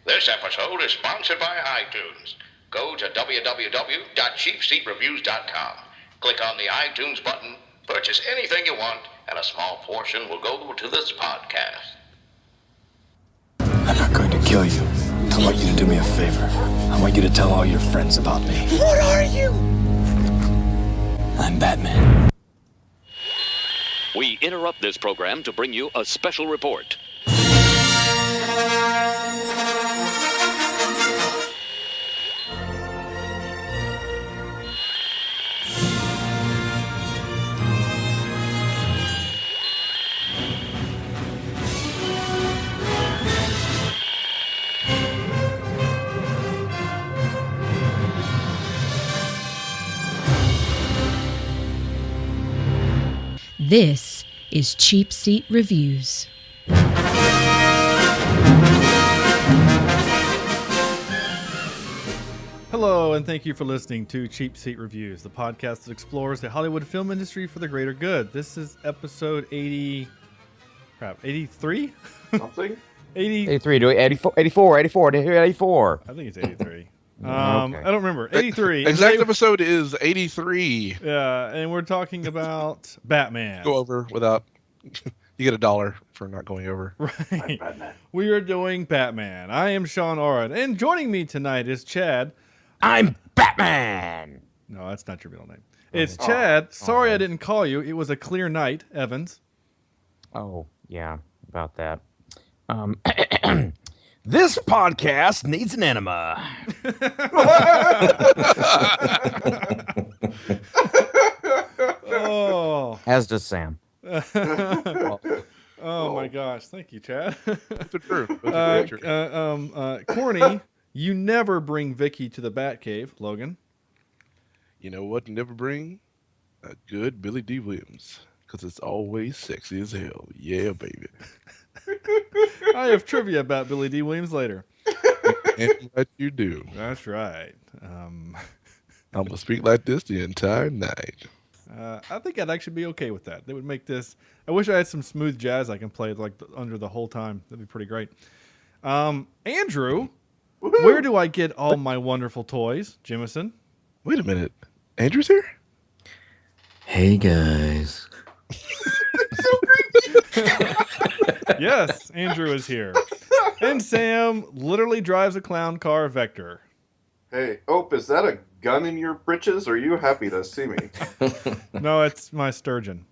This episode is sponsored by iTunes. Go to www.cheapseatreviews.com. Click on the iTunes button, purchase anything you want, and a small portion will go to this podcast. I'm not going to kill you. I want you to do me a favor. I want you to tell all your friends about me. What are you? I'm Batman. We interrupt this program to bring you a special report. This is CheapSeat Reviews. Hello, and thank you for listening to Cheap Seat Reviews, the podcast that explores the Hollywood film industry for the greater good. This is episode 83? Something? 83, do we? 84, 84, did you hear 84? I think it's 83. Okay. I don't remember. 83. Exact episode is 83. Yeah, and we're talking about Batman. Go over without... You get $1 for not going over. Right. We are doing Batman. I am Sean Oren, and joining me tonight is Chad. I'm Batman! No, that's not your middle name. It's Chad. Sorry I didn't call you. It was a clear night, Evans. Oh, yeah, about that. This podcast needs an enema. Oh. As does Sam. Oh my gosh. Thank you, Chad. That's the truth. That's the truth. Corny, you never bring Vicky to the Batcave, Logan. You know what? Never bring a good Billy D. Williams. Because it's always sexy as hell. Yeah, baby. I have trivia about Billy D. Williams later. And what you do. That's right. I'm going to speak like this the entire night. I think I'd actually be okay with that. That would make this... I wish I had some smooth jazz I can play under the whole time. That'd be pretty great. Andrew, Woo-hoo! Where do I get all my wonderful toys? Jimison. Wait a minute. Andrew's here? Hey, guys. Yes, Andrew is here. And Sam literally drives a clown car Vector. Hey, Ope, is that a gun in your britches? Are you happy to see me? No, it's my sturgeon.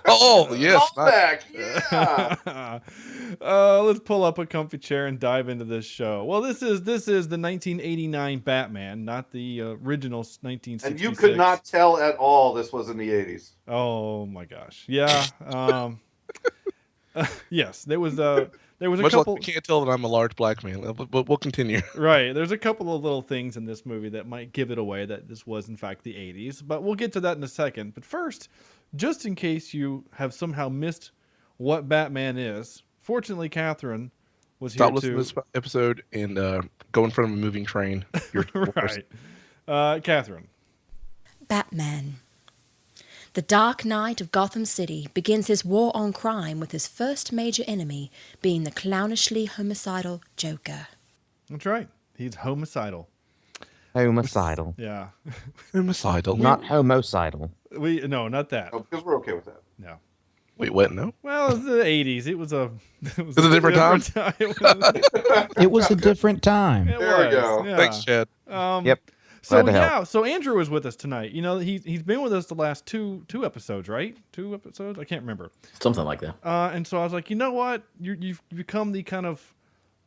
Oh, yes. Back, yeah. Let's pull up a comfy chair and dive into this show. Well, this is the 1989 Batman, not the original 1966. And you could not tell at all this was in the 80s. Oh my gosh, yeah. Yes, there was a Much couple. like we can't tell that I'm a large black man, but we'll continue. Right, there's a couple of little things in this movie that might give it away that this was in fact the 80s, but we'll get to that in a second. But first, just in case you have somehow missed what Batman is, fortunately Catherine was here Stop listening to this episode and go in front of a moving train. Right. Catherine. Batman. The Dark Knight of Gotham City begins his war on crime with his first major enemy being the clownishly homicidal Joker. That's right. He's homicidal. Homicidal. Yeah. Homicidal. Not homicidal. No, not that. Oh, because we're okay with that. No. Wait, what? No? Well, it's the 80s. It was a different time? It was a different time. There we go. Yeah. Thanks, Chad. Yep. So Glad to help. yeah, so Andrew is with us tonight. You know, he's been with us the last two episodes, right? 2 episodes? I can't remember. Something like that. And so I was like, you know what? You've become the kind of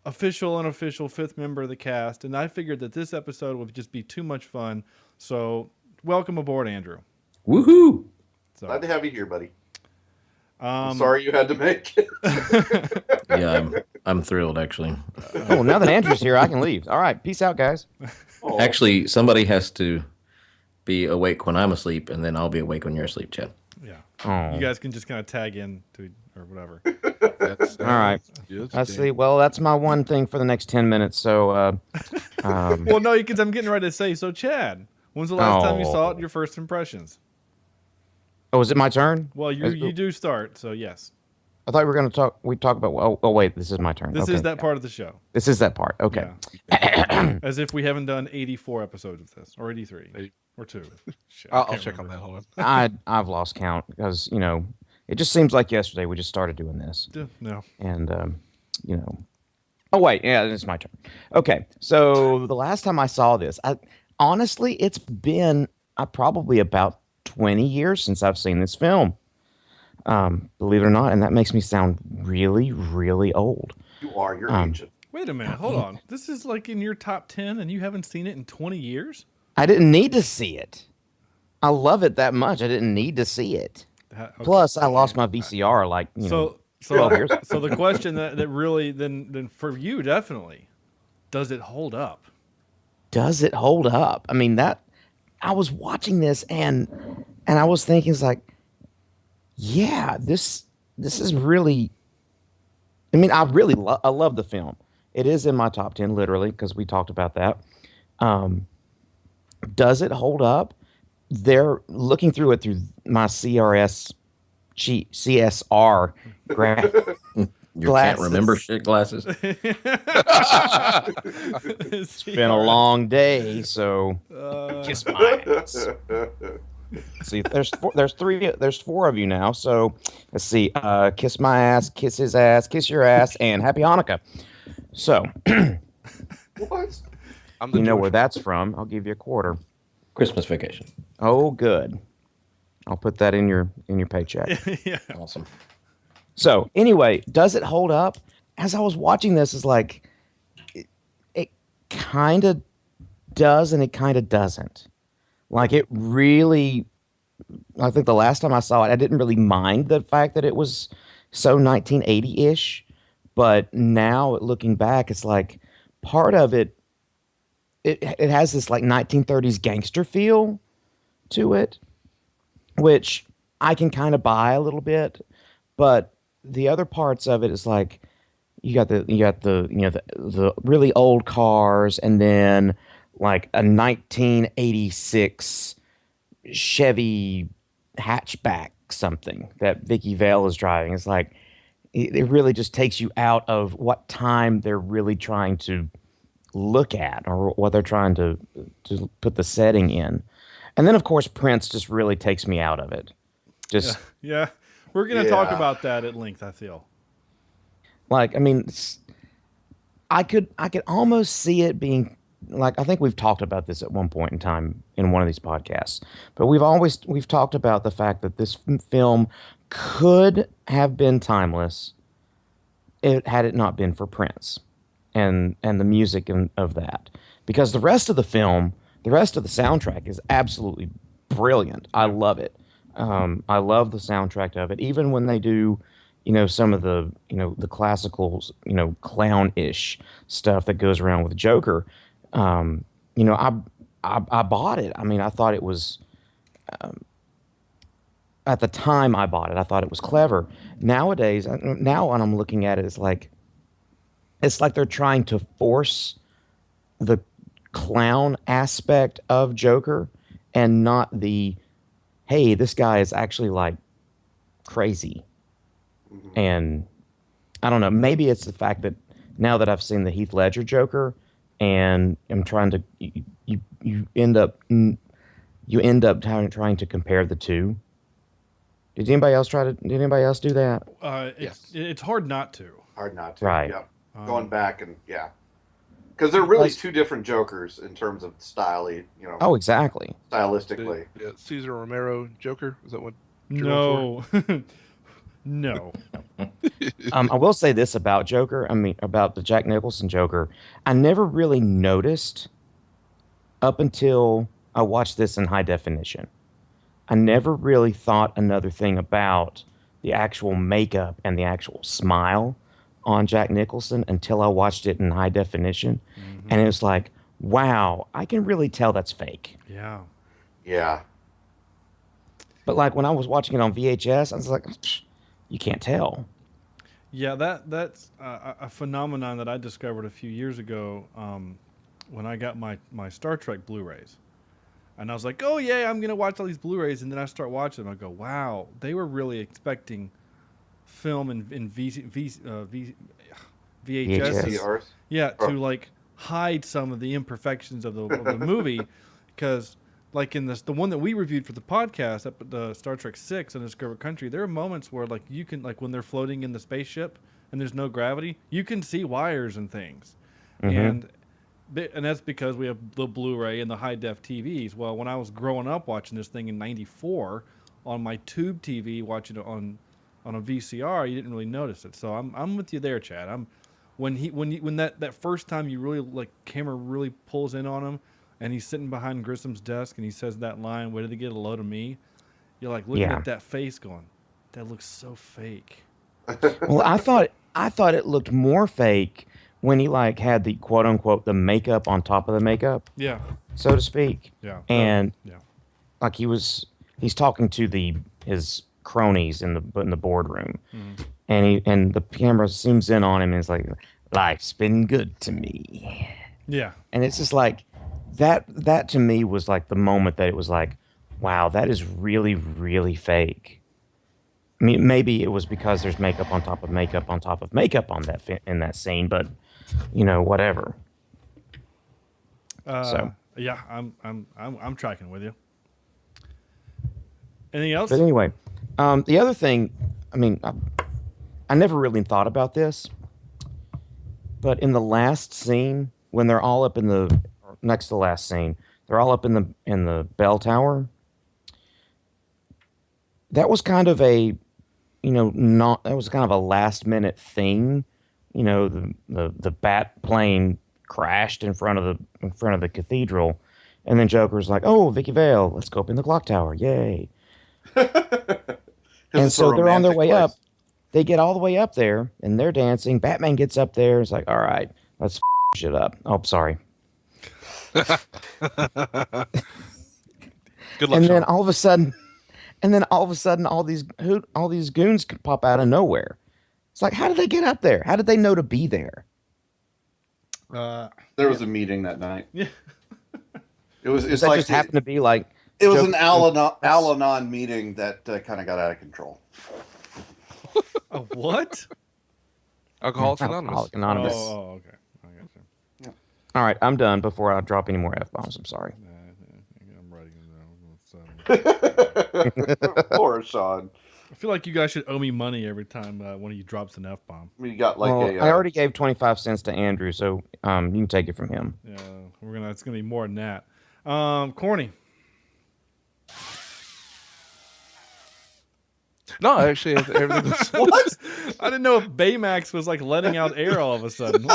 official, unofficial 5th member of the cast, and I figured that this episode would just be too much fun. So welcome aboard, Andrew. Woohoo! So, Glad to have you here, buddy. I'm sorry you had to make it. Yeah, I'm thrilled, actually. Oh, now that Andrew's here, I can leave. All right, peace out, guys. Oh, Actually, somebody has to be awake when I'm asleep, and then I'll be awake when you're asleep, Chad. yeah. Oh. You guys can just kind of tag in to or whatever. All right. Let's see. Well, that's my one thing for the next 10 minutes. So, Well, no, because I'm getting ready to say. So, Chad, when's the last time you saw it? Your first impressions? oh, is it my turn? Well, you do start. So yes. I thought we were going to talk. We talk about. Oh, wait, this is my turn. This okay. is that part of the show. This is that part. Okay. Yeah. As if we haven't done 84 episodes of this, or 83, or 2. Shit, I'll check on that. Hold on. I've lost count because it just seems like yesterday we just started doing this. No. And Oh wait, yeah, it's my turn. Okay, so the last time I saw this, honestly, it's been probably about 20 years since I've seen this film. Believe it or not, and that makes me sound really, really old. You are. You're ancient. Wait a minute. Hold on. This is like in your top 10, and you haven't seen it in 20 years? I didn't need to see it. I love it that much. I didn't need to see it. Okay. Plus, I lost my VCR like 12 years ago. So the question that really then for you definitely, does it hold up? Does it hold up? I mean, I was watching this and I was thinking, it's like, yeah, this is really. I mean, I really I love the film. It is in my top 10, literally, because we talked about that. Does it hold up? They're looking through it through my CSR You can't remember shit glasses. It's been a long day, so kiss my ass. See, there's 4 of you now, so let's see. Kiss my ass, kiss his ass, kiss your ass, and happy Hanukkah. So, What? You know where that's from. I'll give you a quarter. Christmas Vacation. Oh, good. I'll put that in your paycheck. Yeah. Awesome. So anyway, does it hold up? As I was watching this, it's like it kind of does and it kind of doesn't. Like it really, I think the last time I saw it, I didn't really mind the fact that it was so 1980-ish. But now looking back, it's like part of it has this like 1930s gangster feel to it, which I can kind of buy a little bit. But the other parts of it is like you got the really old cars, and then like a 1986 Chevy hatchback something that Vicky Vale is driving. It's like it really just takes you out of what time they're really trying to look at or what they're trying to put the setting in. And then of course Prince just really takes me out of it. Just yeah. We're going to talk about that at length, I feel. Like, I mean, I could almost see it being like, I think we've talked about this at one point in time in one of these podcasts, but we've talked about the fact that this film could have been timeless had it not been for Prince and the music of that, because the rest of the film, the rest of the soundtrack is absolutely brilliant. I love it. I love the soundtrack of it, even when they do, some of the, the classical, clown-ish stuff that goes around with Joker. I bought it. I mean, I thought it was, at the time I bought it, I thought it was clever. Nowadays, now when I'm looking at it, it's like they're trying to force the clown aspect of Joker and not the, hey, this guy is actually like crazy. And I don't know, maybe it's the fact that now that I've seen the Heath Ledger Joker and I'm trying to, you end up trying to compare the two. Did anybody else do that? Yes. It's hard not to. Hard not to. Right. Yep. Going back and because they're really two different Jokers in terms of style, Oh, exactly. Stylistically. Cesar Romero Joker, is that what? No. No. I will say this about Joker. I mean, about the Jack Nicholson Joker. I never really noticed up until I watched this in high definition. I never really thought another thing about the actual makeup and the actual smile on Jack Nicholson until I watched it in high definition. Mm-hmm. And it was like, wow, I can really tell that's fake. Yeah. Yeah. But like when I was watching it on VHS, I was like, you can't tell. Yeah, that's a phenomenon that I discovered a few years ago when I got my Star Trek Blu-rays. And I was like, oh, yeah, I'm going to watch all these Blu-rays. And then I start watching them. I go, wow, they were really expecting film in VHS. VCRs. Yeah, to like hide some of the imperfections of the movie, because like in the one that we reviewed for the podcast, the Star Trek 6 and Discover Country, there are moments where like you can, like when they're floating in the spaceship and there's no gravity, you can see wires and things, and that's because we have the Blu-ray and the high def TVs. Well, when I was growing up watching this thing in '94 on my tube TV, watching it on a VCR, you didn't really notice it. So I'm with you there, Chad. When that first time you really like camera really pulls in on him, and he's sitting behind Grissom's desk and he says that line, "Where did they get a load of me?" You're like looking at that face, going, "That looks so fake." Well, I thought it looked more fake when he like had the quote unquote the makeup on top of the makeup, so to speak. And like he's talking to his cronies in the boardroom, and the camera zooms in on him and it's like, "Life's been good to me." And it's just like that to me was like the moment that it was like, wow, that is really, really fake. I mean, maybe it was because there's makeup on top of makeup on top of makeup on in that scene, but whatever. So yeah, I'm tracking with you. Anything else? But anyway, the other thing, I mean, I never really thought about this, but in the last scene, when they're all up next to the last scene, they're all up in the bell tower. That was kind of a, that was kind of a last minute thing. The bat plane crashed in front of the cathedral, and then Joker's like, "Oh, Vicky Vale, let's go up in the clock tower, yay!" And so they're on their way up. They get all the way up there, and they're dancing. Batman gets up there. It's like, "All right, let's shit up." Oh, sorry. Good luck. And then all of a sudden, all these goons pop out of nowhere. It's like, how did they get up there? How did they know to be there? There was a meeting that night. Yeah. It's like just happened to be like it was an Al-Anon meeting that kind of got out of control. A what? Alcoholics Alcoholics Anonymous. Anonymous. Oh, okay. I got you. Yeah. All right, I'm done before I drop any more F-bombs. I'm sorry. I'm writing it down. Poor Sean. I feel like you guys should owe me money every time one of you drops an F-bomb. We got like I already gave 25 cents to Andrew, so you can take it from him. Yeah, it's gonna be more than that. Corny. No, actually, everything was... What? I didn't know if Baymax was like letting out air all of a sudden.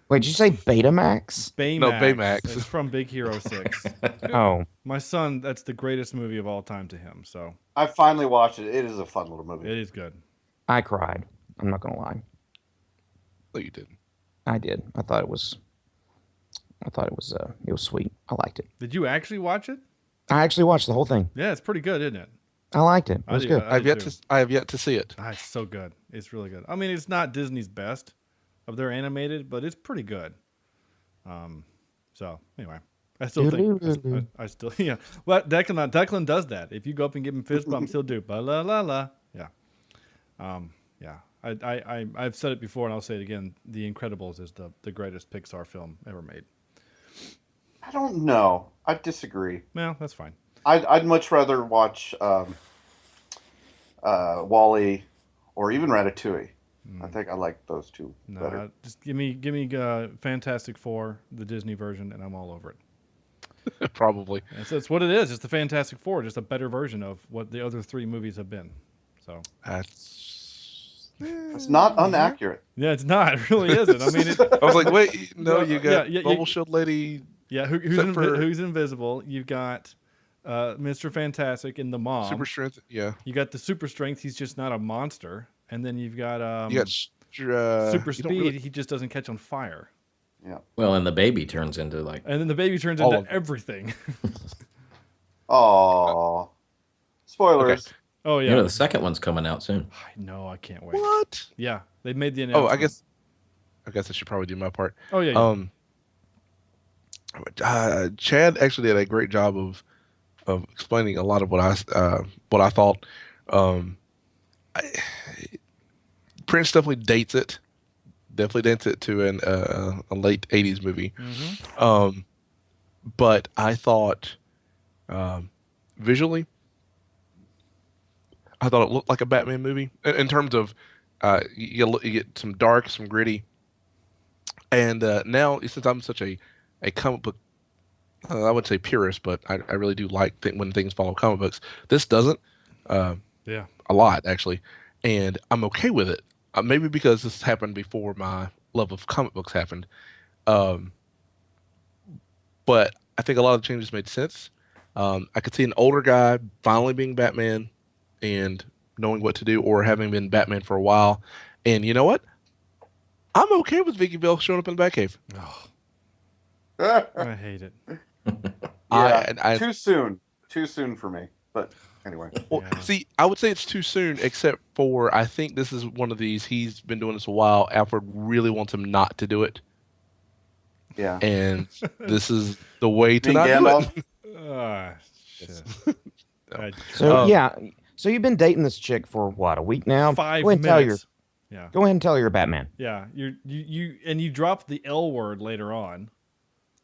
Wait, did you say Betamax? Baymax. No, Baymax. It's from Big Hero 6. Oh. My son, that's the greatest movie of all time to him. So I finally watched it. It is a fun little movie. it is good. I cried. I'm not going to lie. No, you didn't. I did. I thought it was sweet. I liked it. Did you actually watch it? I actually watched the whole thing. Yeah, it's pretty good, isn't it? I liked it. It was good. I have yet to see it. It's so good. It's really good. I mean, it's not Disney's best of their animated, but it's pretty good. So anyway, I still think I still yeah. Well, Declan does that. If you go up and give him fist bumps, he'll do ba la la la. Yeah. Yeah. I've said it before and I'll say it again. The Incredibles is the greatest Pixar film ever made. I don't know. I disagree. Well, that's fine. I'd much rather watch Wall-E or even Ratatouille. I think I like those two better. Just give me Fantastic Four, the Disney version, and I'm all over it. Probably. That's what it is. It's the Fantastic Four, just a better version of what the other three movies have been. So it's not inaccurate. Yeah, it's not. It really isn't. I mean, I was like, wait, no, you got Mobile Shield Lady. Yeah, who's invisible? You've got Mr. Fantastic and the mom. Super Strength, yeah. You got the Super Strength. He's just not a monster. And then you've got Super Speed. Really... He just doesn't catch on fire. Yeah. Well, and the baby turns into like. And then the baby turns into everything. Oh, spoilers. Okay. Oh yeah. The second one's coming out soon. I know. I can't wait. What? Yeah, they made the announcement. I guess I should probably do my part. Oh yeah. Chad actually did a great job of explaining a lot of what I thought. Prince definitely dates it. Definitely dates it to a late '80s movie. But I thought visually, I thought it looked like a Batman movie in terms of you get some dark, some gritty, and now since I'm such a comic book, I wouldn't say purist, but I really do like when things follow comic books. This doesn't, a lot actually, and I'm okay with it. Maybe because this happened before my love of comic books happened, but I think a lot of the changes made sense. I could see an older guy finally being Batman and knowing what to do, or having been Batman for a while. And you know what? I'm okay with Vicky Bell showing up in the Batcave. Oh, I hate it. Too soon. Too soon for me. But anyway. Well, see, I would say it's too soon, except for I think this is one of these. He's been doing this a while. Alfred really wants him not to do it. Yeah. And this is the way to not do it. Shit. So you've been dating this chick for what, a week now? 5 Go ahead and minutes. Go ahead and tell her you're Batman. Yeah, you dropped the L word later on.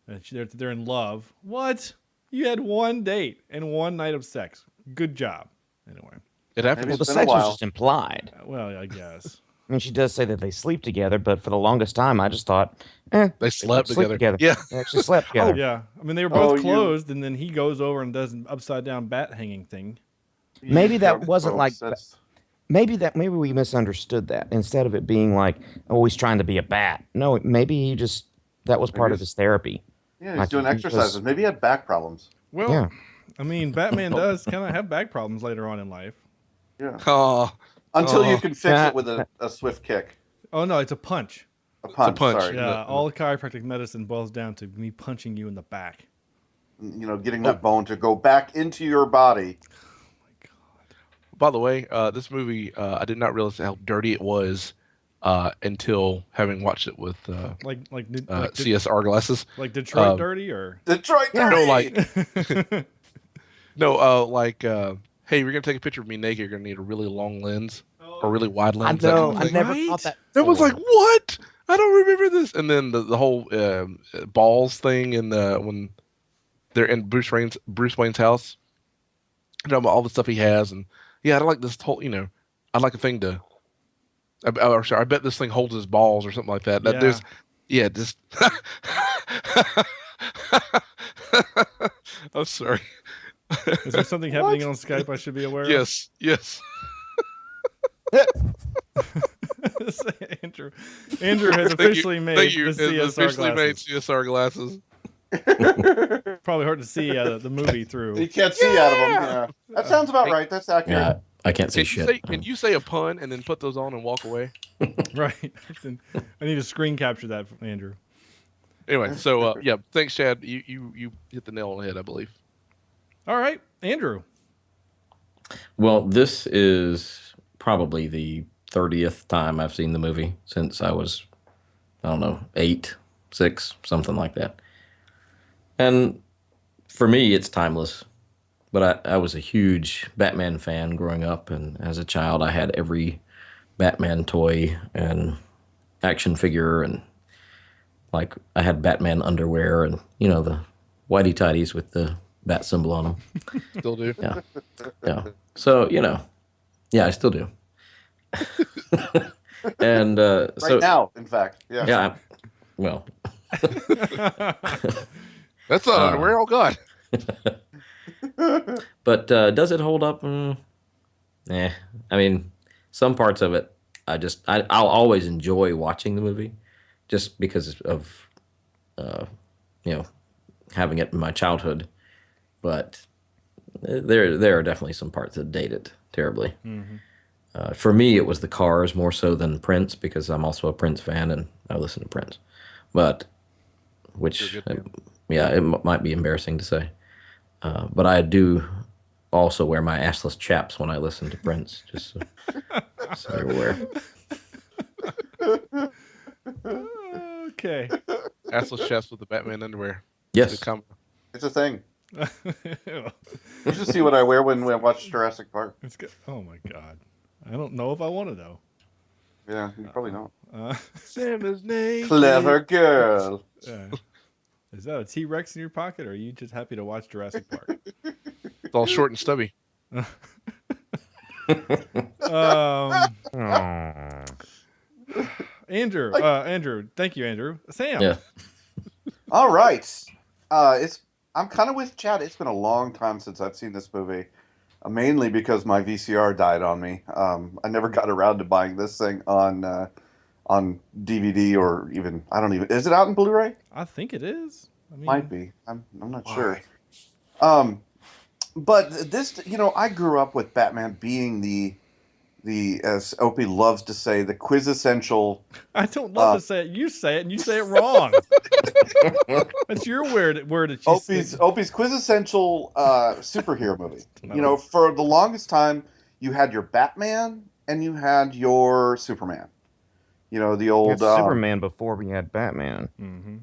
And they're in love. What? You had one date and one night of sex. Good job. Anyway, it happened. Well, the sex was just implied. Well, I guess. I mean, she does say that they sleep together, but for the longest time, I just thought, they slept together. Yeah, they actually slept together. Yeah, I mean, they were both clothed, and then he goes over and does an upside down bat hanging thing. Maybe that wasn't like. Maybe we misunderstood that. Instead of it being like, oh, he's trying to be a bat. No, maybe that was part of his therapy. Yeah, he's doing exercises. Maybe he had back problems. Well, yeah. I mean, Batman does kind of have back problems later on in life. Yeah. Until you can fix it with a swift kick. Oh, no, it's a punch. A punch. It's a punch. Sorry. Yeah, all chiropractic medicine boils down to me punching you in the back. Getting that bone to go back into your body. By the way, this movie, I did not realize how dirty it was until having watched it with CSR glasses. Like Detroit dirty or Detroit dirty. No, hey, you're gonna take a picture of me naked. You're gonna need a really long lens or really wide lens. I know. I never thought that. That was like, what? I don't remember this. And then the whole balls thing, and when they're in Bruce Wayne's house, about all the stuff he has, and I like this whole. I'd like a thing to. I bet this thing holds his balls or something like that. Just. I'm sorry. Is there something happening on Skype I should be aware of? Yes. Andrew has officially made CSR glasses. Probably hard to see the movie through. You can't see out of them. Yeah. That sounds about right. That's accurate. Yeah, I can't see shit. Can you say a pun and then put those on and walk away? Right. I need to screen capture that from Andrew. Anyway, so thanks, Chad. You hit the nail on the head, I believe. All right, Andrew. Well, this is probably the 30th time I've seen the movie since I was, 8, 6, something like that. And for me, it's timeless. But I was a huge Batman fan growing up, and as a child, I had every Batman toy and action figure, and I had Batman underwear and, the whitey tighties with the bat symbol on them. Still do? Yeah. So, I still do. And now, in fact. Yeah. Yeah. Well. That's not underwear. Oh, God. But does it hold up? I mean, some parts of it, I'll always enjoy watching the movie just because of, having it in my childhood. But there are definitely some parts that date it terribly. Mm-hmm. For me, it was the Cars more so than Prince, because I'm also a Prince fan and I listen to Prince. But, it might be embarrassing to say. But I do also wear my assless chaps when I listen to Prince, just so you're aware. Okay. Assless chaps with the Batman underwear. Yes. It's a thing. You should see what I wear when we watch Jurassic Park. It's good. Oh, my God. I don't know if I want to know. Yeah, you probably don't. Sam is naked. Clever girl. Is that a T-Rex in your pocket, or are you just happy to watch Jurassic Park? It's all short and stubby. Andrew, thank you, Andrew. Sam. Yeah. All right. I'm kind of with Chad. It's been a long time since I've seen this movie, mainly because my VCR died on me. I never got around to buying this thing on DVD or even is it out in Blu-ray? I think it is. I mean, Might be. I'm not sure. But this, I grew up with Batman being the as Opie loves to say, the quintessential. I don't love to say it. You say it, and you say it wrong. That's your word. Opie's quintessential superhero movie. For the longest time, you had your Batman and you had your Superman. The old Superman before we had Batman. Mm-hmm.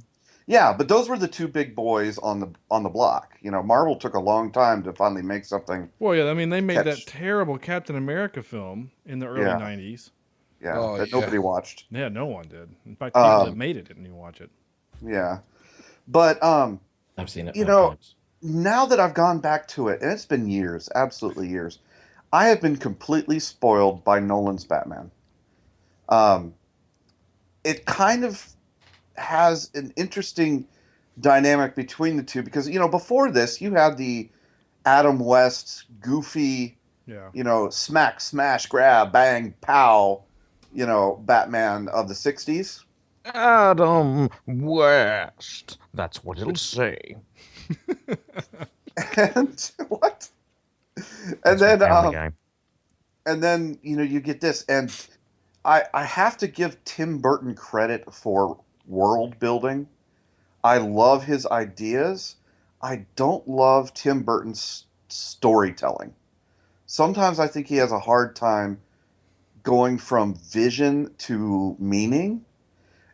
Yeah, but those were the two big boys on the block. Marvel took a long time to finally make something. Well, yeah, I mean, they made that terrible Captain America film in the early 90s. Yeah, that nobody watched. Yeah, no one did. In fact, people that made it didn't even watch it. Yeah, but I've seen it. Now that I've gone back to it, and it's been years, absolutely years, I have been completely spoiled by Nolan's Batman. It kind of has an interesting dynamic between the two because before this you had the Adam West goofy smack smash grab bang pow Batman of the 60s. Adam West, that's what it'll say. And what? And then you get this, and I have to give Tim Burton credit for world building. I love his ideas. I don't love Tim Burton's storytelling. Sometimes I think he has a hard time going from vision to meaning.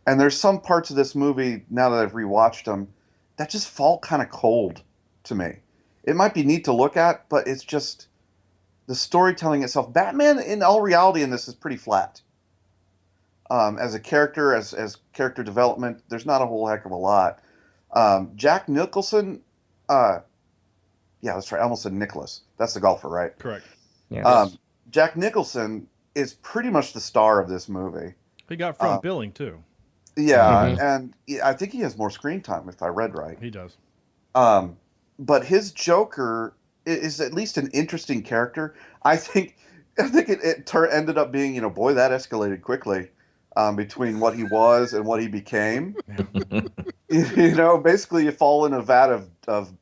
And there's some parts of this movie, now that I've rewatched them, that just fall kind of cold to me. It might be neat to look at, but it's just the storytelling itself. Batman, in all reality, in this is pretty flat. As a character, as character development, there's not a whole heck of a lot. Jack Nicholson, that's right. I almost said Nicholas. That's the golfer, right? Correct. Yeah. Jack Nicholson is pretty much the star of this movie. He got front billing too. Yeah, and I think he has more screen time, if I read right. He does. But his Joker is at least an interesting character. I think it ended up being, boy, that escalated quickly. Between what he was and what he became. Basically you fall in a vat of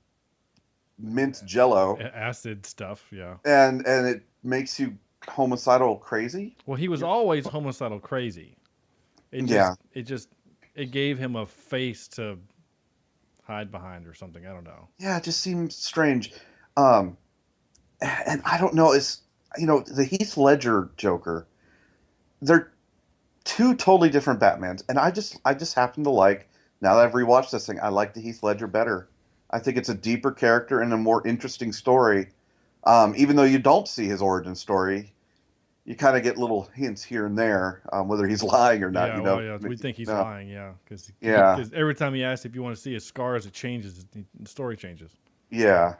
mint jello. Acid stuff, yeah. And it makes you homicidal crazy. Well, he was always homicidal crazy. It gave him a face to hide behind or something. I don't know. Yeah, it just seems strange. And I don't know, the Heath Ledger Joker, they're two totally different Batmans, and I just happen to like, now that I've rewatched this thing, I like the Heath Ledger better. I think it's a deeper character and a more interesting story. Even though you don't see his origin story, you kind of get little hints here and there, whether he's lying or not. We think he's lying, because every time he asks if you want to see his scars, it changes. The story changes. Yeah.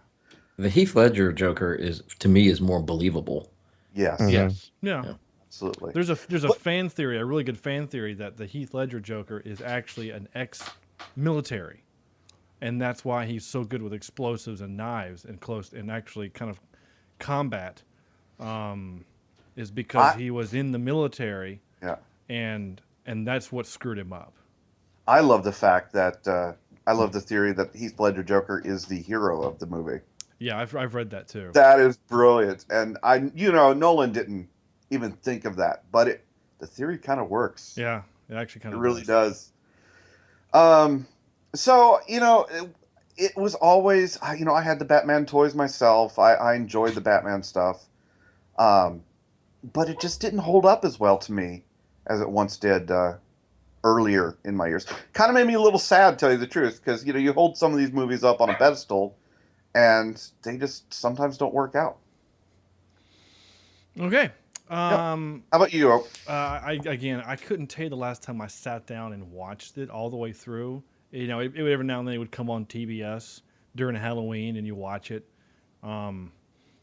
The Heath Ledger Joker to me is more believable. Yes. Mm-hmm. Yes. Yeah. Absolutely. There's a fan theory, a really good fan theory, that the Heath Ledger Joker is actually an ex-military, and that's why he's so good with explosives and knives and close and actually kind of combat, is because he was in the military. Yeah. And that's what screwed him up. I love the fact that I love the theory that Heath Ledger Joker is the hero of the movie. Yeah, I've read that too. That is brilliant, and Nolan didn't even think of that, but the theory kind of works. Yeah, it actually kind of really does. So it was always, I had the Batman toys myself. I enjoyed the Batman stuff, but it just didn't hold up as well to me as it once did earlier in my years. Kind of made me a little sad, to tell you the truth, because you hold some of these movies up on a pedestal, and they just sometimes don't work out. Okay. How about you, Oak? I couldn't tell you the last time I sat down and watched it all the way through. You know, it every now and then it would come on TBS during Halloween, and you watch it.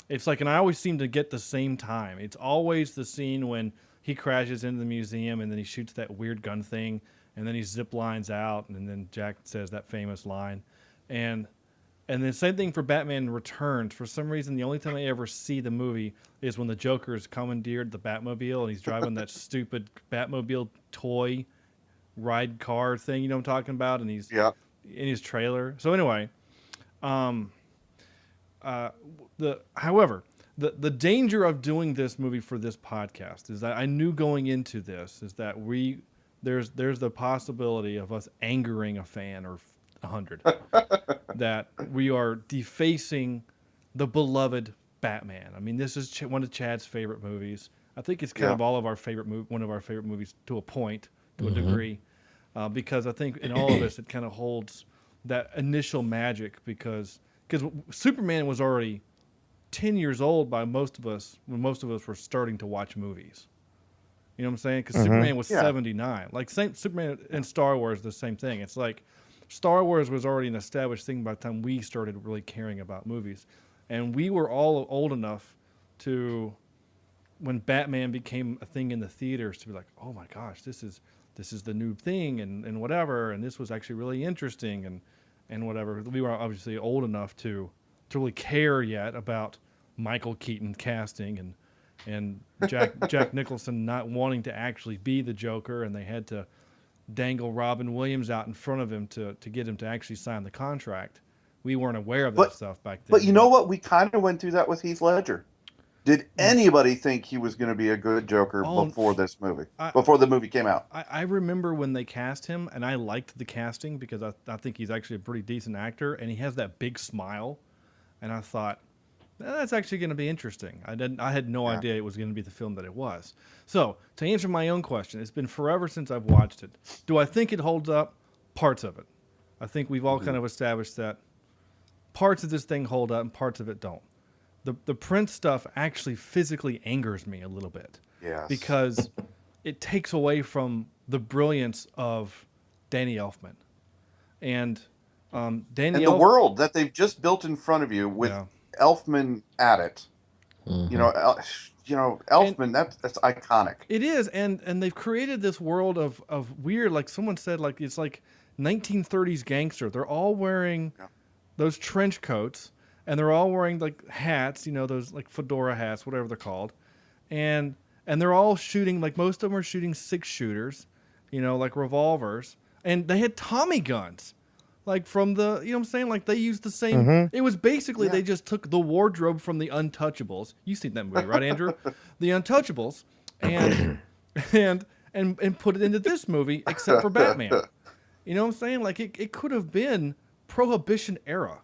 It's like, and I always seem to get the same time. It's always the scene when he crashes into the museum, and then he shoots that weird gun thing, and then he zip lines out, and then Jack says that famous line, and the same thing for Batman Returns. For some reason, the only time I ever see the movie is when the Joker has commandeered the Batmobile, and he's driving that stupid Batmobile toy ride car thing. You know what I'm talking about? And he's in his trailer. So anyway, however, the danger of doing this movie for this podcast is that I knew going into this is that there's the possibility of us angering a fan or 100 that we are defacing the beloved Batman. I mean, this is one of Chad's favorite movies. I think it's kind of all of our favorite one of our favorite movies to a point, to a degree, because I think in all of us it kind of holds that initial magic because Superman was already 10 years old by most of us when most of us were starting to watch movies. You know what I'm saying? Because Superman was 79. Like Superman and Star Wars, the same thing. It's like Star Wars was already an established thing by the time we started really caring about movies. And we were all old enough to, when Batman became a thing in the theaters, to be like, oh my gosh, this is the new thing and whatever. And this was actually really interesting and whatever. We were obviously old enough to really care yet about Michael Keaton casting and Jack Nicholson not wanting to actually be the Joker, and they had to dangle Robin Williams out in front of him to get him to actually sign the contract. We weren't aware of that stuff back then. But you know what? We kind of went through that with Heath Ledger. Did anybody think he was going to be a good Joker before this movie? Before the movie came out? I remember when they cast him, and I liked the casting because I think he's actually a pretty decent actor, and he has that big smile, and I thought, that's actually going to be interesting. I had no idea it was going to be the film that it was. So, to answer my own question, it's been forever since I've watched it. Do I think it holds up? Parts of it. I think we've all kind of established that parts of this thing hold up and parts of it don't. The Prince stuff actually physically angers me a little bit. Yes. Because it takes away from the brilliance of Danny Elfman. And the world that they've just built in front of you with Elfman at it. You know, Elfman, that's iconic. It is, and they've created this world of weird, like someone said, like it's like 1930s gangster. They're all wearing those trench coats, and they're all wearing like hats, you know, those like fedora hats, whatever they're called, and they're all shooting, like most of them are shooting 6-shooters, you know, like revolvers, and they had Tommy guns. Like from the, you know what I'm saying? Like they used the same, it was basically they just took the wardrobe from the Untouchables. You've seen that movie, right, Andrew? The Untouchables and put it into this movie except for Batman. You know what I'm saying? Like it could have been Prohibition era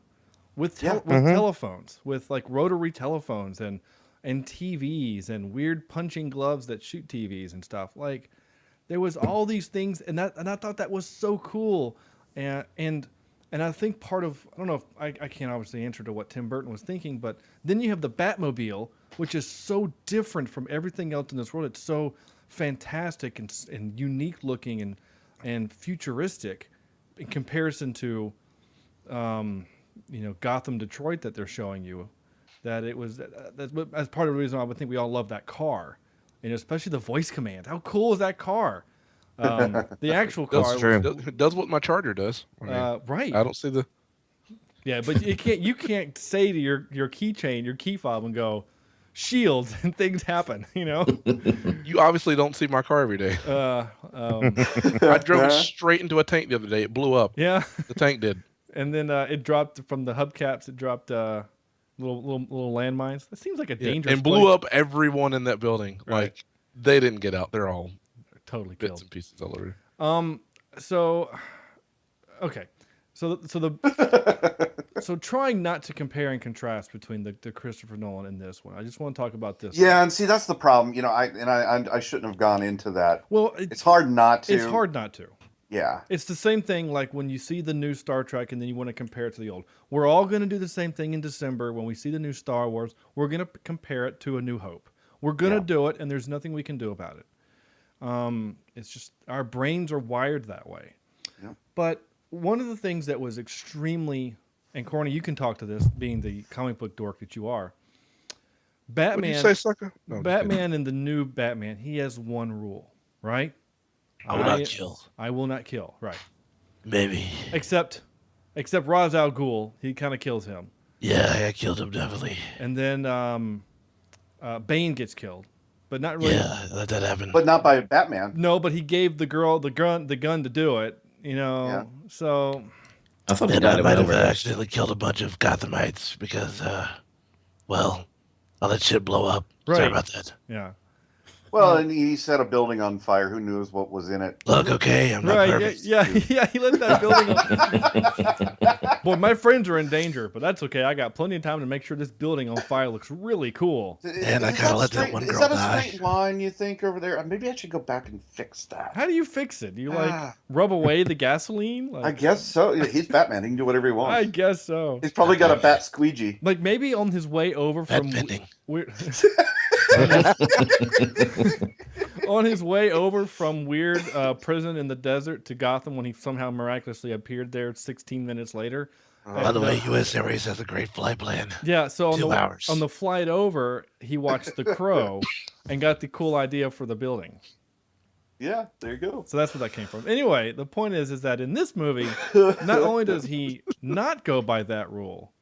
with telephones, with like rotary telephones and TVs and weird punching gloves that shoot TVs and stuff. Like there was all these things, and I thought that was so cool. And I think part of, I don't know if I can't obviously answer to what Tim Burton was thinking, but then you have the Batmobile, which is so different from everything else in this world. It's so fantastic and unique looking and futuristic in comparison to, Gotham, Detroit that they're showing you. That it was, that's part of the reason why I think we all love that car, and especially the voice command. How cool is that car? The actual car does what my Charger does. I mean, right. I don't see the. Yeah, but you can't say to your keychain, your key fob, and go shields and things happen. You know. You obviously don't see my car every day. I drove it straight into a tank the other day. It blew up. Yeah, the tank did. And then it dropped from the hubcaps. It dropped little landmines. That seems like a dangerous. And blew up everyone in that building. Right. Like they didn't get out. They're all totally bits killed. And pieces all over. So trying not to compare and contrast between the Christopher Nolan and this one. I just want to talk about this. Yeah, and see that's the problem. You know, I shouldn't have gone into that. Well, it's hard not to. It's hard not to. Yeah. It's the same thing like when you see the new Star Trek and then you want to compare it to the old. We're all going to do the same thing in December when we see the new Star Wars. We're going to compare it to A New Hope. We're gonna do it, and there's nothing we can do about it. It's just our brains are wired that way. Yep. But one of the things that was extremely, and Corny, you can talk to this, being the comic book dork that you are. Batman. What did you say, sucker? No, I'm just kidding. Batman and the new Batman, he has one rule, right? I will not kill. I will not kill, right? Maybe. Except Ra's al Ghul, he kind of kills him. Yeah, I killed him definitely. And then Bane gets killed, but not really. Yeah, let that happen. But not by Batman. No, but he gave the girl the gun to do it. You know, Yeah. so I thought he And died I of might an have overdose. accidentally killed a bunch of Gothamites because, well, all that shit blow up. Sorry Right. about that. yeah. Well, and he set a building on fire. Who knows what was in it? Look, okay, I'm not Right, perfect. yeah, he lit that building. Boy, my friends are in danger, but that's okay. I got plenty of time to make sure this building on fire looks really cool. And I kinda let that one Is girl that a die. straight line, you think, over there? Maybe I should go back and fix that. How do you fix it? Do you like Ah. rub away the gasoline? Like, I guess so. He's Batman. He can do whatever he wants. I guess so. He's probably got a bat squeegee. Like maybe on his way over Bat from bending. on his way over from weird prison in the desert to Gotham when he somehow miraculously appeared there 16 minutes later. By the way, U.S. Airways has a great flight plan. Yeah, so 2 hours. on the flight over, he watched The Crow and got the cool idea for the building. Yeah, there you go. So that's where that came from. Anyway, the point is that in this movie, not only does he not go by that rule,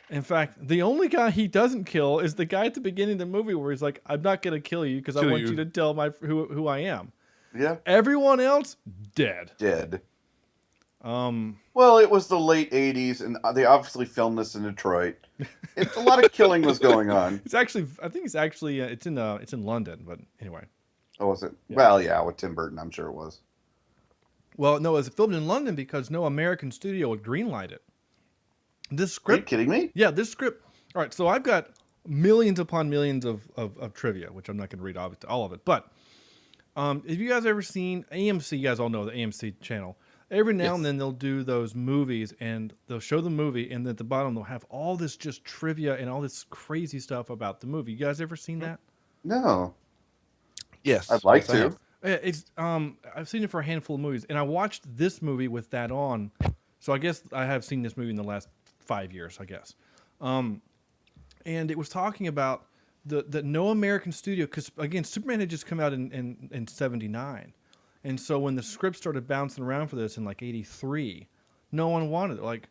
in fact, the only guy he doesn't kill is the guy at the beginning of the movie where he's like, "I'm not going to kill you because I want you to tell who I am." Yeah, Everyone else dead. dead. Well, it was the late '80s, and they obviously filmed this in Detroit. A lot of killing was going on. It's actually, I think it's actually, it's in London, but anyway. Oh, was it? Yeah. Well, yeah, with Tim Burton, I'm sure it was. Well, no, it was filmed in London because no American studio would greenlight it. This Are script, you kidding me? yeah, this script. All right, so I've got millions upon millions of trivia, which I'm not going to read all of it. But have you guys ever seen AMC? You guys all know the AMC channel. Every now and then they'll do those movies, and they'll show the movie, and at the bottom they'll have all this just trivia and all this crazy stuff about the movie. You guys ever seen that? No. Yes. I'd like yes, I to. have. It's I've seen it for a handful of movies, and I watched this movie with that on. So I guess I have seen this movie in the last 5 years, I guess. And it was talking about the no American studio, because again, Superman had just come out in 79. And so when the script started bouncing around for this in like 83, no one wanted it. Like,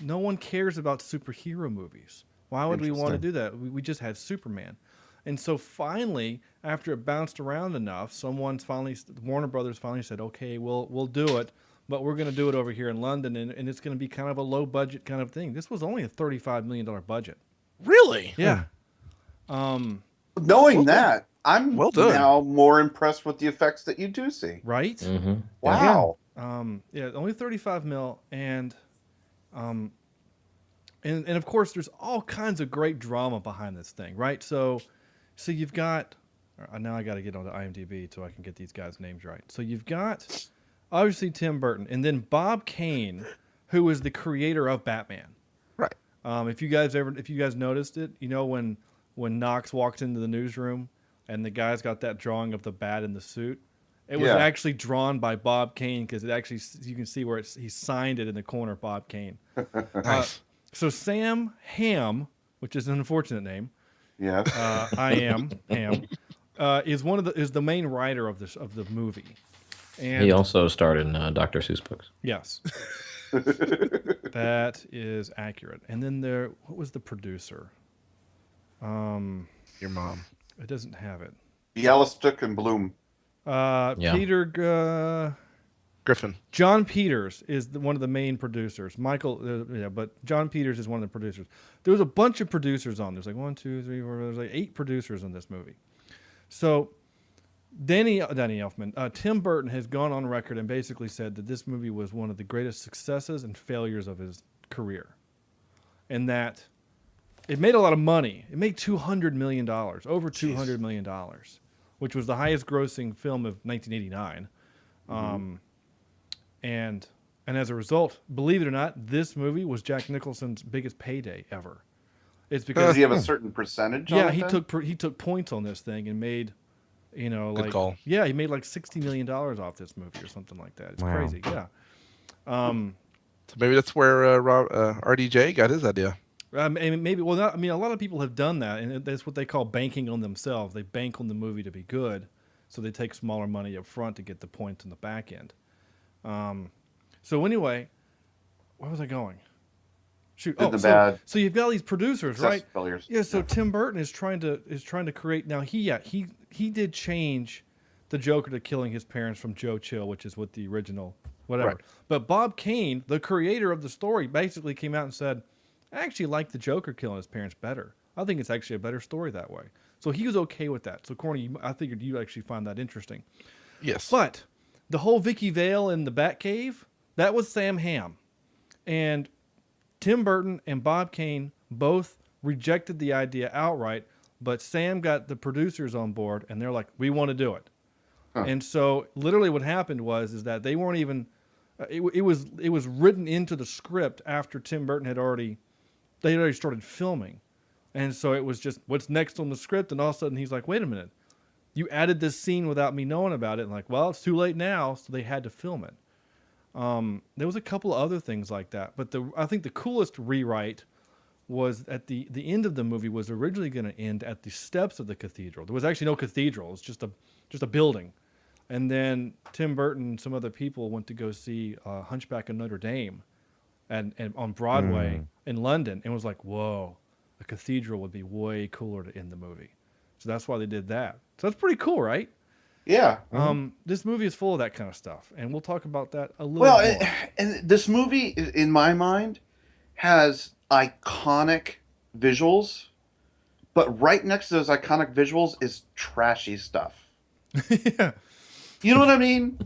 no one cares about superhero movies. Why would we want to do that? We just had Superman. And so finally, after it bounced around enough, Warner Brothers finally said, okay, we'll do it, but we're going to do it over here in London, and it's going to be kind of a low budget kind of thing. This was only a $35 million budget. Really? Yeah. Knowing that, I'm Well done. now more impressed with the effects that you do see. Right? Mm-hmm. Wow. Yeah, only 35 mil, and of course, there's all kinds of great drama behind this thing, right? So you've got, now I got to get onto IMDb so I can get these guys' names right. So you've got obviously Tim Burton, and then Bob Kane, who is the creator of Batman. Right. If you guys noticed it, you know when Knox walks into the newsroom and the guy's got that drawing of the bat in the suit. It was actually drawn by Bob Kane, because it actually, you can see where he signed it in the corner, Bob Kane. Nice. So Sam Hamm, which is an unfortunate name, Yeah. I am Ham, is the main writer of the movie. And He also starred in Dr. Seuss books. yes, that is accurate. And then what was the producer? Your mom. It doesn't have it. Bialystok and Bloom. Peter Griffin. John Peters is one of the main producers. But John Peters is one of the producers. There was a bunch of producers on. There's like 1, 2, 3, 4. There's like 8 producers on this movie. So Danny Elfman, Tim Burton has gone on record and basically said that this movie was one of the greatest successes and failures of his career, and that it made a lot of money. It made $200 million, over $200 million, which was the highest grossing film of 1989. And as a result, believe it or not, this movie was Jack Nicholson's biggest payday ever. It's Does because he have a certain percentage? yeah, on it then? he took points on this thing and made, Good like call. yeah, he made like $60 million off this movie or something like that. It's Wow. crazy. Yeah. So maybe that's where RDJ got his idea. And maybe well, not, I mean, a lot of people have done that, and that's what they call banking on themselves. They bank on the movie to be good, so they take smaller money up front to get the points in the back end. So anyway, where was I going? Shoot. Good, the bad. So you've got all these producers, Success right? failures. Yeah. So Tim Burton is trying to create. Now he did change the Joker to killing his parents from Joe Chill, which is what the original whatever. Right. But Bob Kane, the creator of the story, basically came out and said, "I actually like the Joker killing his parents better. I think it's actually a better story that way." So he was okay with that. So Corny, I figured you actually find that interesting. Yes. But the whole Vicky Vale in the Batcave, that was Sam Hamm. And Tim Burton and Bob Kane both rejected the idea outright, but Sam got the producers on board, and they're like, "We want to do it." Huh. And so literally what happened is that they weren't even it was written into the script after Tim Burton had already started filming. And so it was just what's next on the script, and all of a sudden he's like, "Wait a minute. You added this scene without me knowing about it." And like, "Well, it's too late now," so they had to film it. There was a couple of other things like that, but I think the coolest rewrite was at the end of the movie was originally going to end at the steps of the cathedral. There was actually no cathedral; it's just a building. And then Tim Burton and some other people went to go see Hunchback of Notre Dame, and on Broadway in London, and was like, "Whoa, a cathedral would be way cooler to end the movie." So that's why they did that. So that's pretty cool, right? Yeah. This movie is full of that kind of stuff, and we'll talk about that a little Well, more. and this movie, in my mind, has iconic visuals, but right next to those iconic visuals is trashy stuff. Yeah. You know what I mean?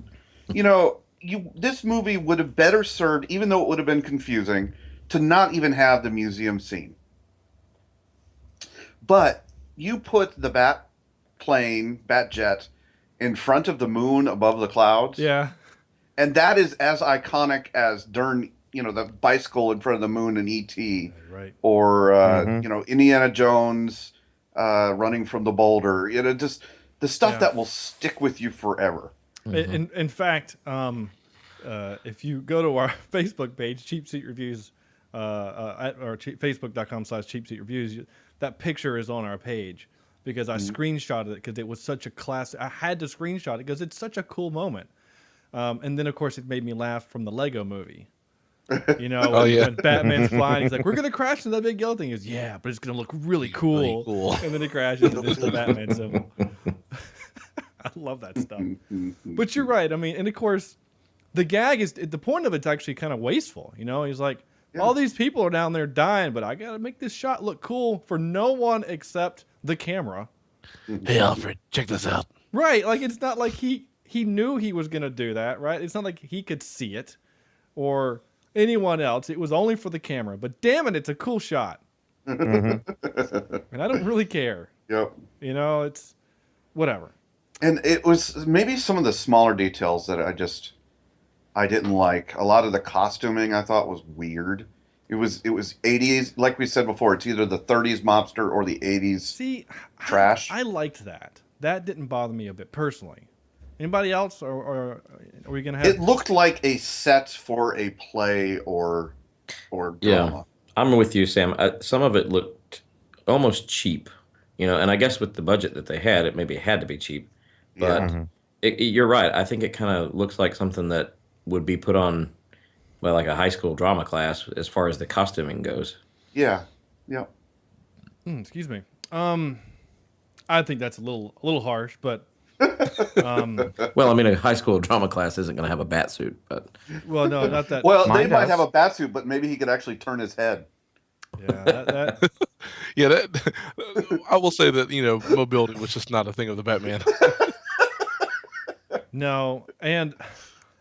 This movie would have better served, even though it would have been confusing, to not even have the museum scene. But you put the Batjet, in front of the moon above the clouds. Yeah. And that is as iconic as the bicycle in front of the moon in E.T. Right. Or, Indiana Jones running from the boulder. Just the stuff that will stick with you forever. In fact, if you go to our Facebook page, CheapSeat Reviews, facebook.com/CheapSeat Reviews, that picture is on our page because I screenshotted it because it was such a classic. I had to screenshot it because it's such a cool moment. And then, of course, it made me laugh from the Lego movie. When Batman's flying, he's like, "We're going to crash into that big yellow thing." He goes, "Yeah, but it's going to look really cool. And then it crashes and it's the Batman symbol. I love that stuff. But you're right. I mean, and of course, the gag is, the point of it's actually kind of wasteful. He's like, all these people are down there dying, but I got to make this shot look cool for no one except the camera. Hey, Alfred, check this out. Right. Like, it's not like he knew he was going to do that, right? It's not like he could see it or anyone else. It was only for the camera. But damn it, it's a cool shot. And I don't really care. Yep. It's whatever. And it was maybe some of the smaller details that I didn't like. A lot of the costuming I thought was weird. It was 80s, like we said before. It's either the 30s mobster or the 80s trash. I liked that. That didn't bother me a bit personally. Anybody else, or are we gonna have? It looked like a set for a play or drama. Yeah, I'm with you, Sam. Some of it looked almost cheap, and I guess with the budget that they had, it maybe had to be cheap. But you're right. I think it kind of looks like something that would be put on, well, like a high school drama class as far as the costuming goes. Yeah. Yep. Excuse me. I think that's a little harsh, but. Well, I mean, a high school drama class isn't going to have a bat suit, but. Well, no, not that. Well, they might have a bat suit, but maybe he could actually turn his head. Yeah, that. Yeah, I will say that mobility was just not a thing of the Batman. No, and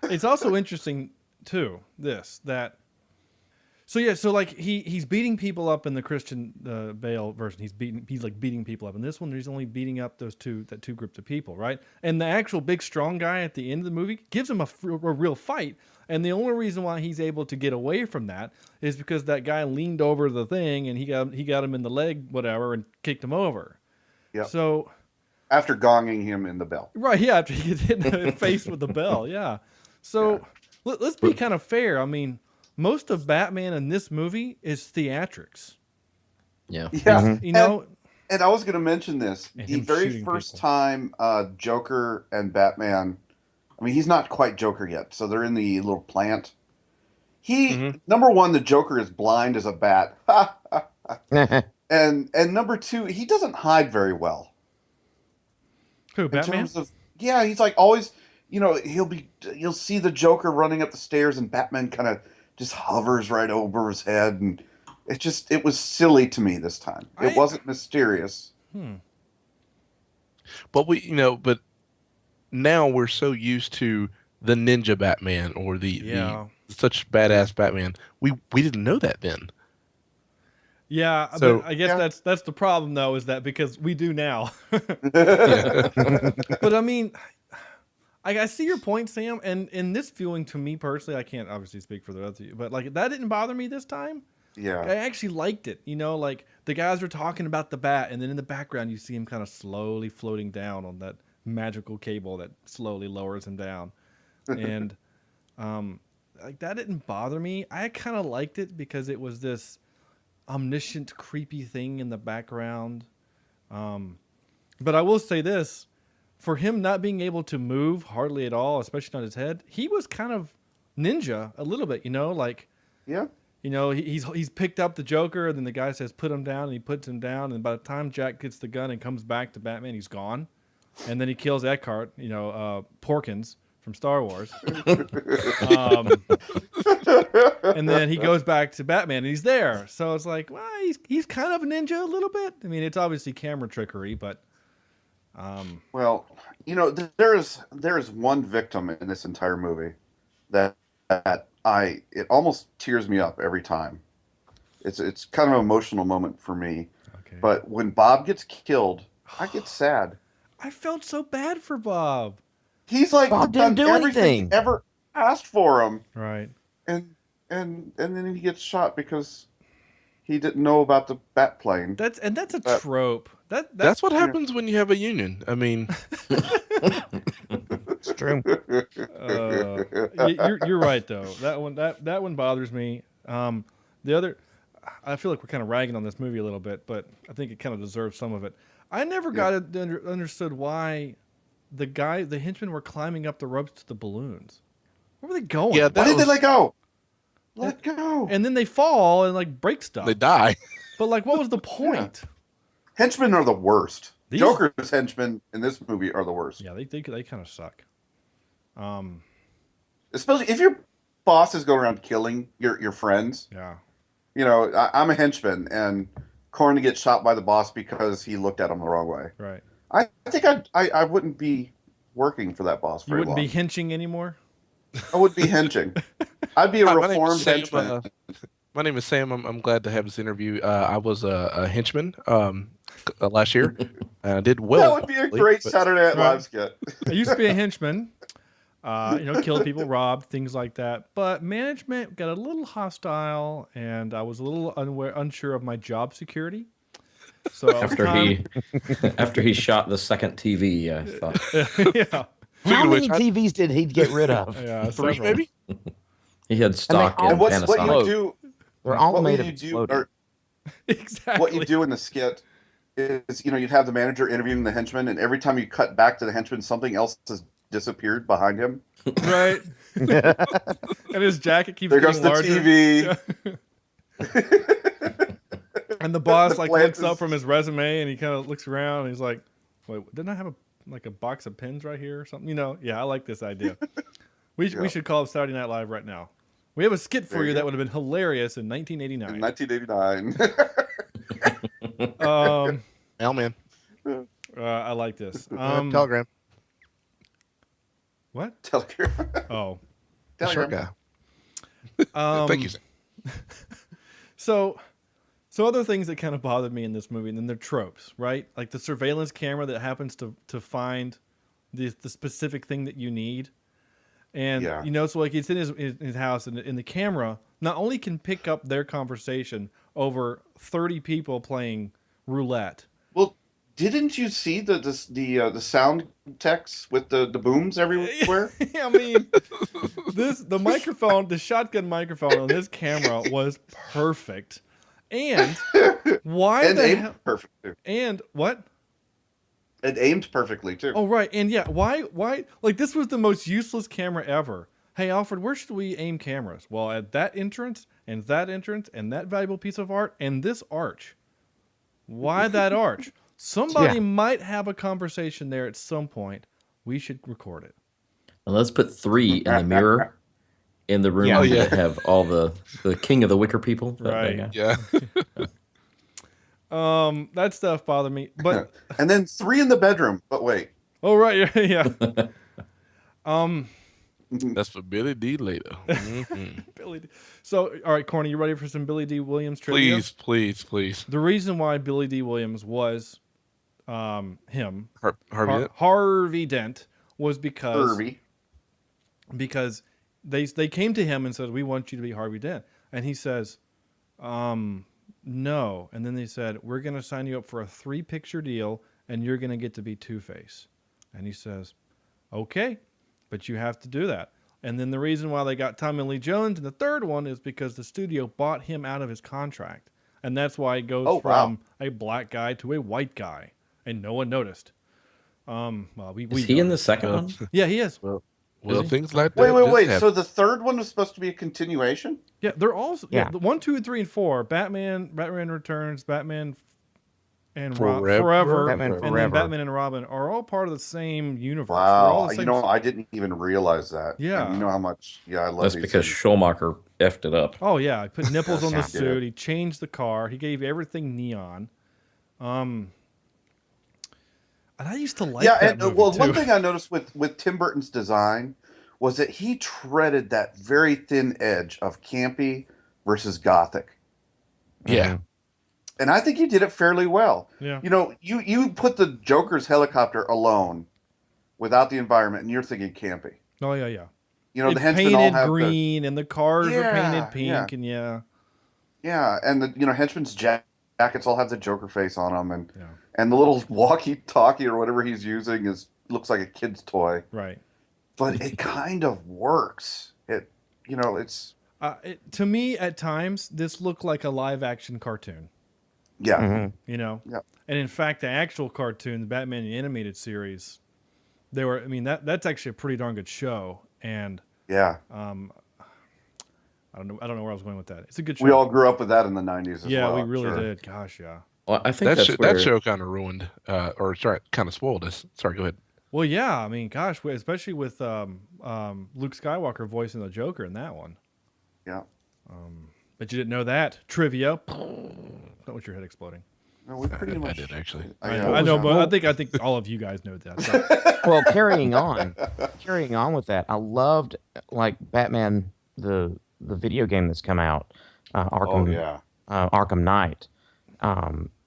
it's also interesting too. So like he's beating people up in the Christian Bale version. He's like beating people up. In this one, he's only beating up that two groups of people, right? And the actual big strong guy at the end of the movie gives him a real fight. And the only reason why he's able to get away from that is because that guy leaned over the thing and he got him in the leg, whatever, and kicked him over. Yeah. So after gonging him in the bell. Right, yeah, after he gets hit in the face with the bell, yeah. So let's be kind of fair. I mean, most of Batman in this movie is theatrics. Yeah. Yeah. You know? And I was going to mention this. And The him very shooting first people. time Joker and Batman, I mean, he's not quite Joker yet, so they're in the little plant. Number one, the Joker is blind as a bat. and number two, he doesn't hide very well. Who, Batman? In terms of, yeah, he's like always, you know, you'll see the Joker running up the stairs and Batman kind of just hovers right over his head, and it was silly to me this time. It wasn't mysterious. But now we're so used to the ninja Batman or the such badass Batman. We didn't know that then. Yeah, So- but I guess that's the problem though, is that because we do now. But I mean, I see your point, Sam, and in this viewing, to me personally, I can't obviously speak for the rest of you, but like that didn't bother me this time. Yeah. I actually liked it. You know, like the guys were talking about the bat, and then in the background you see him kind of slowly floating down on that magical cable that slowly lowers him down. And like that didn't bother me. I kind of liked it because it was this omniscient, creepy thing in the background. But I will say this. For him not being able to move hardly at all, especially on his head, he was kind of ninja a little bit, you know, like, Yeah. you know, he's picked up the Joker, and then the guy says, put him down, and he puts him down, and by the time Jack gets the gun and comes back to Batman, he's gone. And then he kills Eckhart, you know, Porkins from Star Wars. And then he goes back to Batman, and he's there. So it's like, well, he's kind of a ninja a little bit. I mean, it's obviously camera trickery, but... Well, you know, there is one victim in this entire movie that it almost tears me up every time. It's kind of an emotional moment for me. Okay. But when Bob gets killed, I get sad. I felt so bad for Bob. He's like Bob didn't do everything anything. he ever asked for him, Right. and then he gets shot because he didn't know about the bat plane. That's a trope. That's what happens when you have a union. I mean, It's true. You're right though. That one bothers me. The other, I feel like we're kind of ragging on this movie a little bit, but I think it kind of deserves some of it. I never understood why the henchmen were climbing up the ropes to the balloons. Where were they going? Yeah, Why did they let go? Let go. And then they fall and like break stuff. they die. But like, what was the point? Henchmen are the worst. These- Joker's henchmen in this movie are the worst. Yeah, they kind of suck. Especially if your boss is going around killing your friends. Yeah. You know, I'm a henchman, and Corny gets shot by the boss because he looked at him the wrong way. Right. I think I wouldn't be working for that boss You very wouldn't long. be henching anymore. I would be henching. I'd be a Hi, my name is reformed Sam, henchman. My name is Sam. I'm glad to have this interview. I was a henchman last year. I did well. That would be a great but- Saturday Night Right. Live skit. I used to be a henchman. Killed people, robbed, things like that. But management got a little hostile, and I was a little unsure of my job security. So After he shot the second TV, I thought yeah, How of many which, TVs did he get rid of? yeah, 3 several. maybe. he had stock all- in And what you Panasonic. do, They're all what made you of do, exploding. or Exactly. what you do in the skit is, you know, you'd have the manager interviewing the henchman, and every time you cut back to the henchman, something else has disappeared behind him. Right. And his jacket keeps There goes getting the larger. TV. And the boss The like plant looks up is- from his resume, and he kind of looks around, and he's like, "Wait, didn't I have a box of pens right here or something?" You know? Yeah, I like this idea. We should call up Saturday Night Live right now. We have a skit for There you you that go. would have been hilarious in 1989. In 1989. Mailman. I like this. Telegram. What? Telegram. Oh, Short Telegram. guy. Thank you, Sam. So other things that kind of bothered me in this movie, and then they're tropes, right? Like the surveillance camera that happens to find the specific thing that you need. And, so like it's in his house, and the camera not only can pick up their conversation over 30 people playing roulette. Well, didn't you see the sound text with the booms everywhere? I mean, the shotgun microphone on this camera was perfect. And why and the aimed hell? Perfect too. And what? It aimed perfectly too. Oh right, and yeah, why? Like this was the most useless camera ever. Hey Alfred, where should we aim cameras? Well, at that entrance, and that entrance, and that valuable piece of art, and this arch. Why that arch? Somebody might have a conversation there at some point. We should record it. And let's put 3 in the mirror in the room that have all the king of the wicker people. Right. Yeah. That stuff bothered me. But and then 3 in the bedroom. But wait. Oh right, yeah. That's for Billy D later. Mm-hmm. Billy D. So, all right, Corny, you ready for some Billy D. Williams trivia? Please. The reason why Billy D. Williams was him, Harvey Dent, was because they came to him and said, "We want you to be Harvey Dent," and he says, "No." And then they said, "We're going to sign you up for a 3-picture deal, and you're going to get to be Two-Face." And he says, "Okay, but you have to do that." And then the reason why they got Tommy Lee Jones in the third one is because the studio bought him out of his contract, and that's why it goes from a black guy to a white guy, and no one noticed. Is he in the second one? Yeah, he is. Well, things like that. Wait. So the third one was supposed to be a continuation? Yeah, they're all. Yeah, 1, 2, 3, and 4. Batman Returns, Batman and Forever, then Batman and Robin are all part of the same universe. Wow, I didn't even realize that. Yeah, and you know how much. Yeah, I love. That's because Schumacher effed it up. Oh yeah, he put nipples on the suit. He changed the car. He gave everything neon. And I used to like that movie too. One thing I noticed with Tim Burton's design was that he treaded that very thin edge of campy versus gothic. Yeah. And I think he did it fairly well. Yeah. You put the Joker's helicopter alone without the environment, and you're thinking campy. Oh yeah. The henchmen all have green, and the cars are painted pink, and yeah, and the henchmen's jackets all have the Joker face on them, and the little walkie-talkie or whatever he's using looks like a kid's toy. Right. But it kind of works. It's to me at times this looked like a live-action cartoon. Yeah. Mm-hmm. And in fact, the actual cartoon, the Batman the Animated Series, that's actually a pretty darn good show. And yeah, I don't know where I was going with that. It's a good show. We all grew up with that in the 90s as well. Yeah, we really did. Gosh, yeah. Well, I think that show kind of ruined, kind of spoiled us. Sorry, go ahead. Well, yeah, I mean, gosh, especially with Luke Skywalker voicing the Joker in that one. Yeah. But you didn't know that. Trivia. Not with your head exploding. No, we pretty much did actually. I know, but I think all of you guys know that. So. Well, carrying on with that, I loved like Batman the video game that's come out, Arkham. Arkham Knight.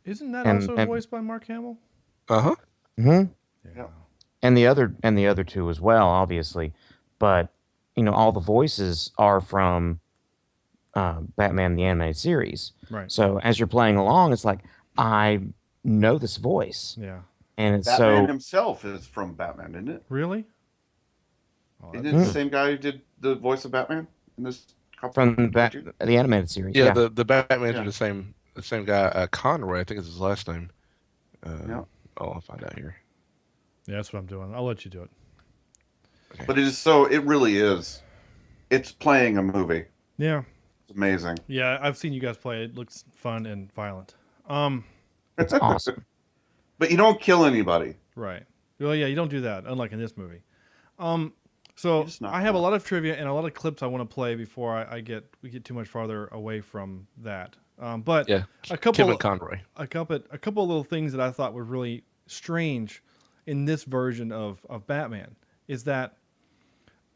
Isn't that also voiced by Mark Hamill? Uh-huh. Mm-hmm. Yeah. And the other two as well, obviously, but all the voices are from Batman the Animated Series. Right. So as you're playing along, it's like I know this voice. Yeah. And it's Batman himself is from Batman, isn't it? Really? Isn't it the same guy who did the voice of Batman in this? From the Animated Series. Yeah, the Batman are the same guy. Conroy, I think is his last name. I'll find out here. Yeah, that's what I'm doing. I'll let you do it. Okay. But it really is. It's playing a movie. Yeah. It's amazing. Yeah, I've seen you guys play. It looks fun and violent. It's awesome. But you don't kill anybody. Right. Well, yeah, you don't do that, unlike in this movie. So I have a lot of trivia and a lot of clips I want to play before we get too much farther away from that. But yeah, a couple Kevin Conroy. A couple of little things that I thought were really strange in this version of Batman is that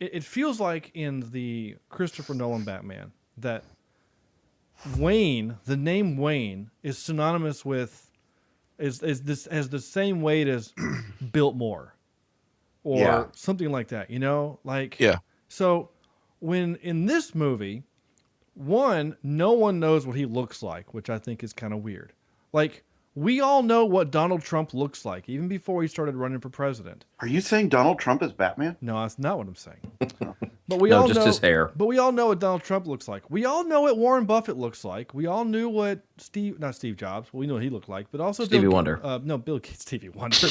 it feels like in the Christopher Nolan Batman that Wayne, the name Wayne, is synonymous with has the same weight as Biltmore or something like that. You know, like So when in this movie, one, no one knows what he looks like, which I think is kind of weird. Like, we all know what Donald Trump looks like, even before he started running for president. Are you saying Donald Trump is Batman? No, that's not what I'm saying. But we all just know his hair. But we all know what Donald Trump looks like. We all know what Warren Buffett looks like. We all knew what not Steve Jobs. We know what he looked like, but also Stevie Wonder. No, Bill Gates. Stevie Wonder.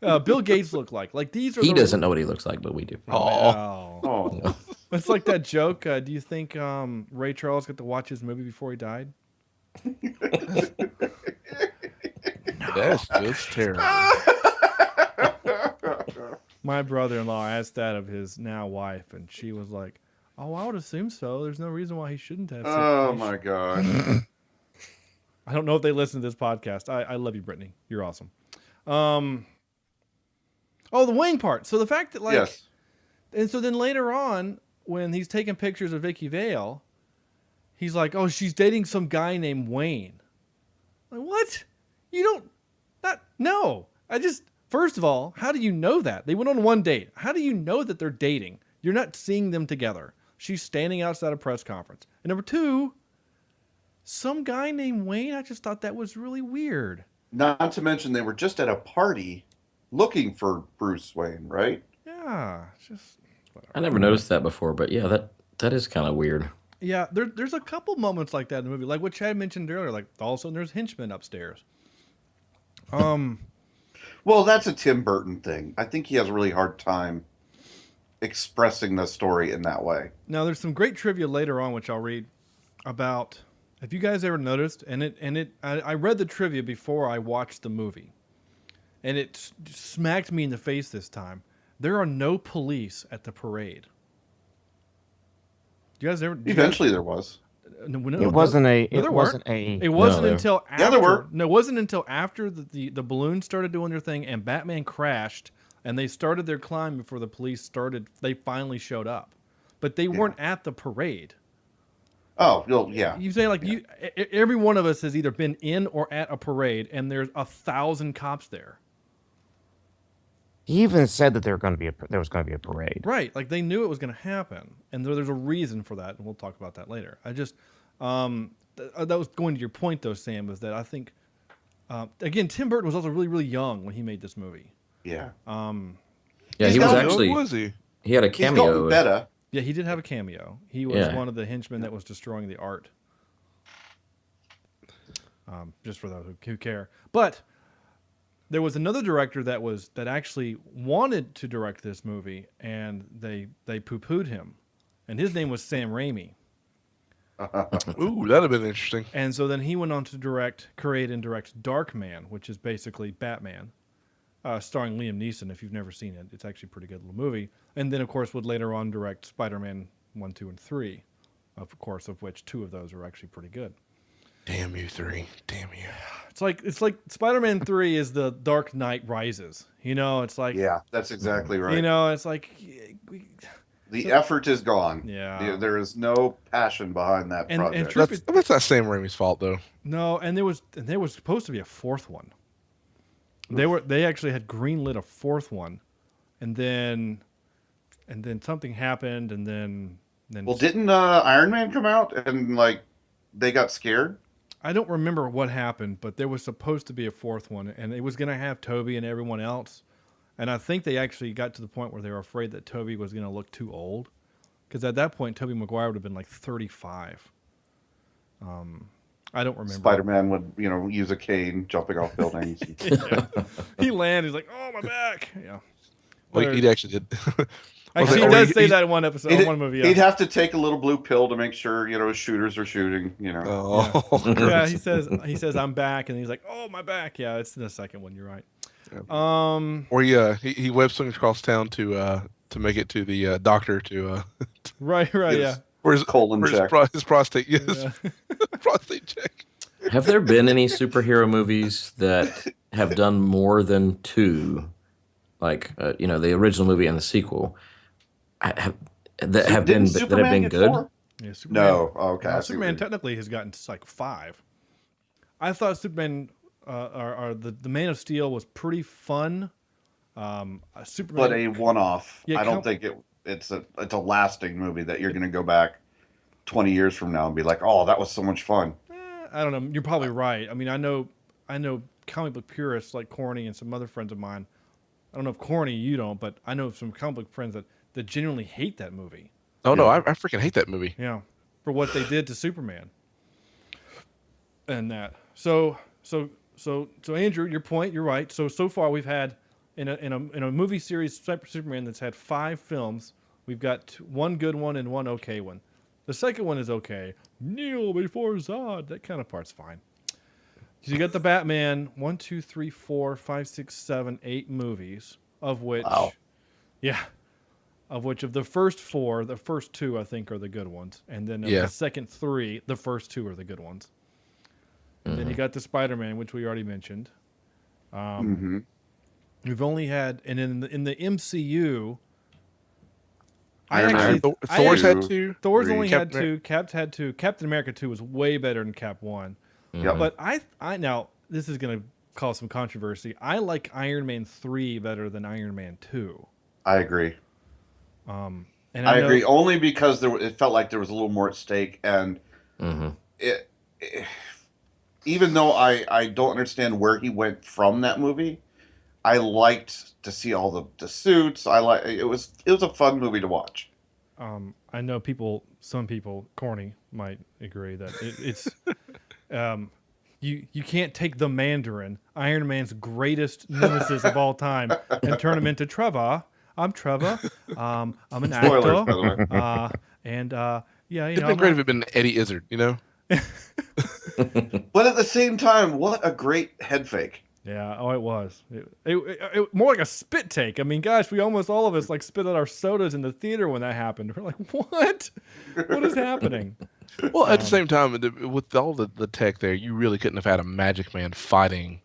Bill Gates looked like. Like these are. He doesn't know what he looks like, but we do. Oh. It's like that joke. Do you think Ray Charles got to watch his movie before he died? That's just terrible. My brother-in-law asked that of his now wife, and she was like, "Oh, I would assume so. There's no reason why he shouldn't have." Oh my god! I don't know if they listen to this podcast. I love you, Brittany. You're awesome. Oh, the Wayne part. So the fact that and so then later on, when he's taking pictures of Vicky Vale, he's like, "Oh, she's dating some guy named Wayne." Like, what? You don't. No. First of all, how do you know that? They went on one date. How do you know that they're dating? You're not seeing them together. She's standing outside a press conference. And number two, some guy named Wayne, I just thought that was really weird. Not to mention they were just at a party looking for Bruce Wayne, right? Yeah. Just whatever. I never noticed that before, but yeah, that is kind of weird. Yeah, there's a couple moments like that in the movie. Like what Chad mentioned earlier, like all of a sudden there's henchmen upstairs. Well, that's a Tim Burton thing. I think he has a really hard time expressing the story in that way. Now, there's some great trivia later on, which I'll read about. Have you guys ever noticed? I read the trivia before I watched the movie, and it smacked me in the face this time. There are no police at the parade. You guys ever? Eventually, there was. No, it wasn't a. No, It wasn't a. It wasn't until after. Yeah, there were. No, it wasn't until after the balloons started doing their thing and Batman crashed and they started their climb before the police started. They finally showed up, but they weren't at the parade. Oh, well, yeah. You say every one of us has either been in or at a parade, and there's 1,000 cops there. He even said that there was going to be a parade. Right, like they knew it was going to happen, and there's a reason for that, and we'll talk about that later. I just that was going to your point, though, Sam, was that I think again Tim Burton was also really, really young when he made this movie. Yeah. Yeah, he was actually. Was he? He had a He's cameo. gotten better. Yeah, he did have a cameo. He was one of the henchmen that was destroying the art. Just for those who care, but. There was another director that actually wanted to direct this movie, and they poo-pooed him, and his name was Sam Raimi. Ooh, that'd have been interesting. And so then he went on to create and direct Darkman, which is basically Batman, starring Liam Neeson. If you've never seen it, it's actually a pretty good little movie. And then, of course, would later on direct Spider-Man 1, 2, and 3, of course, of which 2 of those are actually pretty good. Damn you, 3. Damn you. It's like Spider-Man 3 is the Dark Knight Rises. You know, it's like... Yeah, that's exactly right. You know, it's like... The effort is gone. Yeah. There is no passion behind that project. That's not Sam Raimi's fault, though. No, and there was supposed to be a 4th one. They actually had greenlit a 4th one, and then something happened, and then... Well, didn't Iron Man come out and, like, they got scared? I don't remember what happened, but there was supposed to be a 4th one, and it was going to have Toby and everyone else. And I think they actually got to the point where they were afraid that Toby was going to look too old. Because at that point, Tobey Maguire would have been like 35. I don't remember. Spider-Man would, use a cane jumping off buildings. Yeah. He landed, he's like, oh, my back. Yeah. Well, he actually did. Actually, he does say that in one episode, one movie. Yeah. He'd have to take a little blue pill to make sure, shooters are shooting, Oh. Yeah, he says, I'm back. And he's like, oh, my back. Yeah, it's in the second one. You're right. Yeah. Or he web swings across town to make it to the doctor to right, yeah. For his colon check. His prostate, yes. Yeah. Prostate check. Have there been any superhero movies that have done more than 2, like the original movie and the sequel, that have been good? 4? Yeah, Superman, No. Oh, okay. no, I see what Superman you- technically has gotten to like 5. I thought Superman, the Man of Steel was pretty fun. Superman, but a one-off. Yeah, I don't think it's a lasting movie that you're going to go back 20 years from now and be like, oh, that was so much fun. I don't know. You're probably right. I mean, I know comic book purists like Corny and some other friends of mine. I don't know if Corny you don't, but I know some comic book friends that genuinely hate that movie. Oh no, I freaking hate that movie. Yeah, for what they did to Superman. And that. So Andrew, your point, you're right. So far we've had in a movie series Superman that's had 5 films, we've got 1 good one and 1 okay one. The second one is okay. Kneel before Zod. That kind of part's fine. So you got the Batman 1, 2, 3, 4, 5, 6, 7, 8 movies, of which, of the first 4, the first 2 I think are the good ones, and then the second 3, the first 2 are the good ones. And then you got the Spider-Man, which we already mentioned. We've only had, and in the MCU. Thor's had 2. Thor's only had 2. Cap's had 2. Captain America 2 was way better than Cap 1. Yep. But I now this is going to cause some controversy. I like Iron Man 3 better than Iron Man 2. I agree. And I agree only because it felt like there was a little more at stake, and even though I don't understand where he went from that movie, I liked to see all the suits. It was a fun movie to watch. I know some people, Corny, might agree that it's you can't take the Mandarin, Iron Man's greatest nemesis of all time, and turn him into Trevor. I'm Trevor. I'm an actor. Spoilers, by the way. It'd been great if it'd been Eddie Izzard, you know. But at the same time, what a great head fake. Yeah, it was. It more like a spit take. I mean, gosh, all of us like spit out our sodas in the theater when that happened. We're like, what? What is happening? Well, at the same time, with all the tech there, you really couldn't have had a Magic Man fighting.